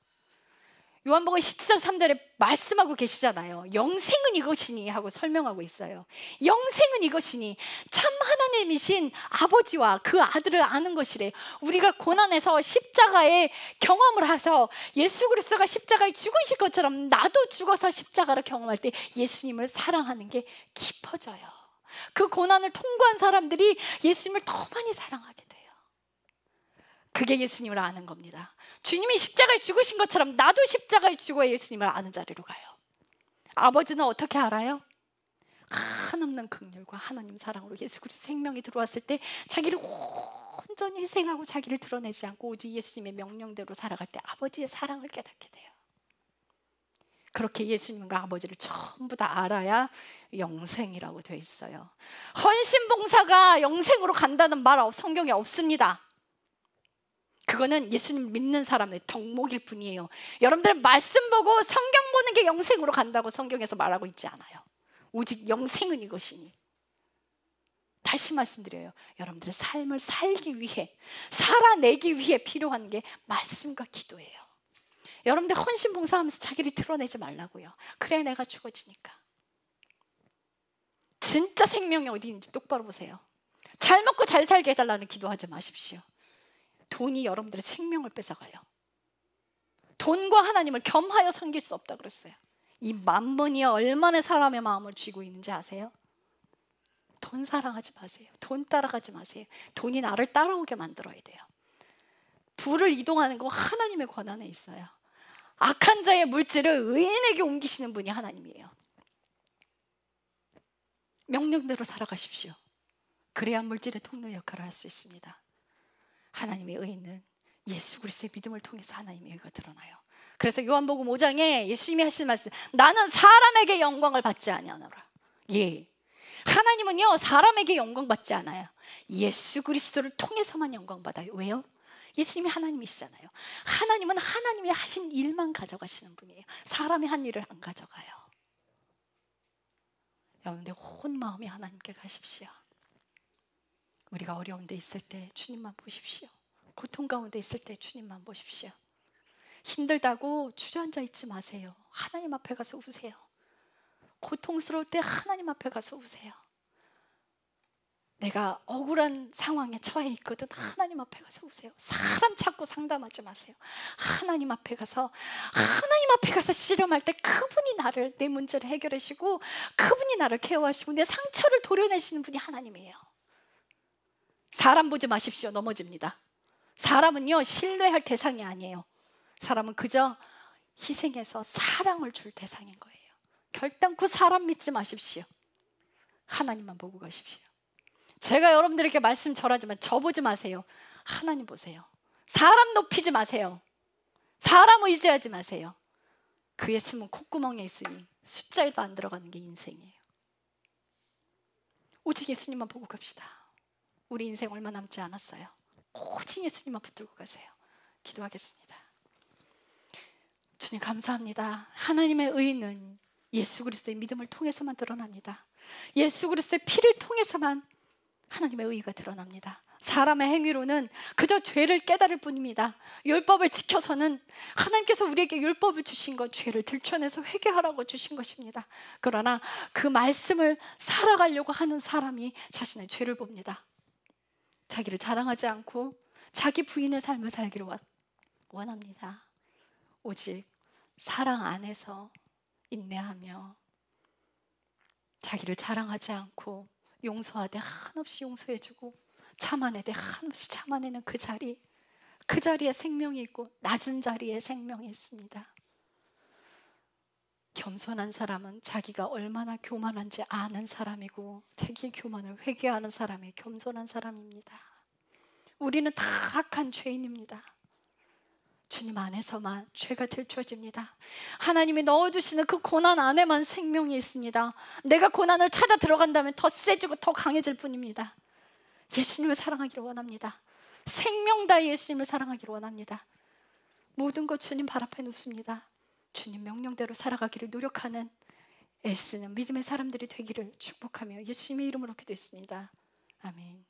요한복음 17장 3절에 말씀하고 계시잖아요. 영생은 이것이니 하고 설명하고 있어요. 영생은 이것이니 참 하나님이신 아버지와 그 아들을 아는 것이래. 우리가 고난에서 십자가의 경험을 해서 예수 그리스도가 십자가에 죽으신 것처럼 나도 죽어서 십자가를 경험할 때 예수님을 사랑하는 게 깊어져요. 그 고난을 통과한 사람들이 예수님을 더 많이 사랑하게 돼요. 그게 예수님을 아는 겁니다. 주님이 십자가에 죽으신 것처럼 나도 십자가에 죽어야 예수님을 아는 자리로 가요. 아버지는 어떻게 알아요? 한없는 긍휼과 하나님 사랑으로 예수 그리스도 생명이 들어왔을 때 자기를 온전히 희생하고 자기를 드러내지 않고 오직 예수님의 명령대로 살아갈 때 아버지의 사랑을 깨닫게 돼요. 그렇게 예수님과 아버지를 전부 다 알아야 영생이라고 되어 있어요. 헌신봉사가 영생으로 간다는 말 성경에 없습니다. 그거는 예수님 믿는 사람의 덕목일 뿐이에요. 여러분들 말씀 보고 성경 보는 게 영생으로 간다고 성경에서 말하고 있지 않아요. 오직 영생은 이것이니. 다시 말씀드려요. 여러분들의 삶을 살기 위해, 살아내기 위해 필요한 게 말씀과 기도예요. 여러분들 헌신 봉사하면서 자기를 드러내지 말라고요. 그래야 내가 죽어지니까. 진짜 생명이 어디 있는지 똑바로 보세요. 잘 먹고 잘 살게 해달라는 기도하지 마십시오. 돈이 여러분들의 생명을 뺏어가요. 돈과 하나님을 겸하여 섬길 수 없다 그랬어요. 이 만문이 얼마나 사람의 마음을 쥐고 있는지 아세요? 돈 사랑하지 마세요. 돈 따라가지 마세요. 돈이 나를 따라오게 만들어야 돼요. 부를 이동하는 거 하나님의 권한에 있어요. 악한 자의 물질을 의인에게 옮기시는 분이 하나님이에요. 명령대로 살아가십시오. 그래야 물질의 통로 역할을 할 수 있습니다. 하나님의 의는 예수 그리스도의 믿음을 통해서 하나님의 의가 드러나요. 그래서 요한복음 5장에 예수님이 하신 말씀, 나는 사람에게 영광을 받지 아니하노라. 예, 하나님은요 사람에게 영광 받지 않아요. 예수 그리스도를 통해서만 영광 받아요. 왜요? 예수님이 하나님이시잖아요. 하나님은 하나님이 하신 일만 가져가시는 분이에요. 사람이 한 일을 안 가져가요. 여러분들 온 마음이 하나님께 가십시오. 우리가 어려운 데 있을 때 주님만 보십시오. 고통 가운데 있을 때 주님만 보십시오. 힘들다고 주저앉아 있지 마세요. 하나님 앞에 가서 우세요. 고통스러울 때 하나님 앞에 가서 우세요. 내가 억울한 상황에 처해 있거든. 하나님 앞에 가서 우세요. 사람 찾고 상담하지 마세요. 하나님 앞에 가서 씨름할 때 그분이 나를, 내 문제를 해결하시고 그분이 나를 케어하시고 내 상처를 도려내시는 분이 하나님이에요. 사람 보지 마십시오. 넘어집니다. 사람은요 신뢰할 대상이 아니에요. 사람은 그저 희생해서 사랑을 줄 대상인 거예요. 결단코 사람 믿지 마십시오. 하나님만 보고 가십시오. 제가 여러분들에게 말씀 절하지만 저 보지 마세요. 하나님 보세요. 사람 높이지 마세요. 사람 의지하지 마세요. 그의 숨은 콧구멍에 있으니 숫자에도 안 들어가는 게 인생이에요. 오직 예수님만 보고 갑시다. 우리 인생 얼마 남지 않았어요. 오직 예수님만 붙들고 가세요. 기도하겠습니다. 주님 감사합니다. 하나님의 의는 예수 그리스도의 믿음을 통해서만 드러납니다. 예수 그리스도의 피를 통해서만 하나님의 의가 드러납니다. 사람의 행위로는 그저 죄를 깨달을 뿐입니다. 율법을 지켜서는 하나님께서 우리에게 율법을 주신 건 죄를 들춰내서 회개하라고 주신 것입니다. 그러나 그 말씀을 살아가려고 하는 사람이 자신의 죄를 봅니다. 자기를 자랑하지 않고 자기 부인의 삶을 살기를 원합니다. 오직 사랑 안에서 인내하며 자기를 자랑하지 않고 용서하되 한없이 용서해주고 참아내되 한없이 참아내는 그 자리에 생명이 있고 낮은 자리에 생명이 있습니다. 겸손한 사람은 자기가 얼마나 교만한지 아는 사람이고 자기의 교만을 회개하는 사람이 겸손한 사람입니다. 우리는 다 악한 죄인입니다. 주님 안에서만 죄가 들추어집니다. 하나님이 넣어주시는 그 고난 안에만 생명이 있습니다. 내가 고난을 찾아 들어간다면 더 세지고 더 강해질 뿐입니다. 예수님을 사랑하기를 원합니다. 생명 다해 예수님을 사랑하기를 원합니다. 모든 것 주님 발 앞에 놓습니다. 주님 명령대로 살아가기를 노력하는 애쓰는 믿음의 사람들이 되기를 축복하며 예수님의 이름으로 기도했습니다. 아멘.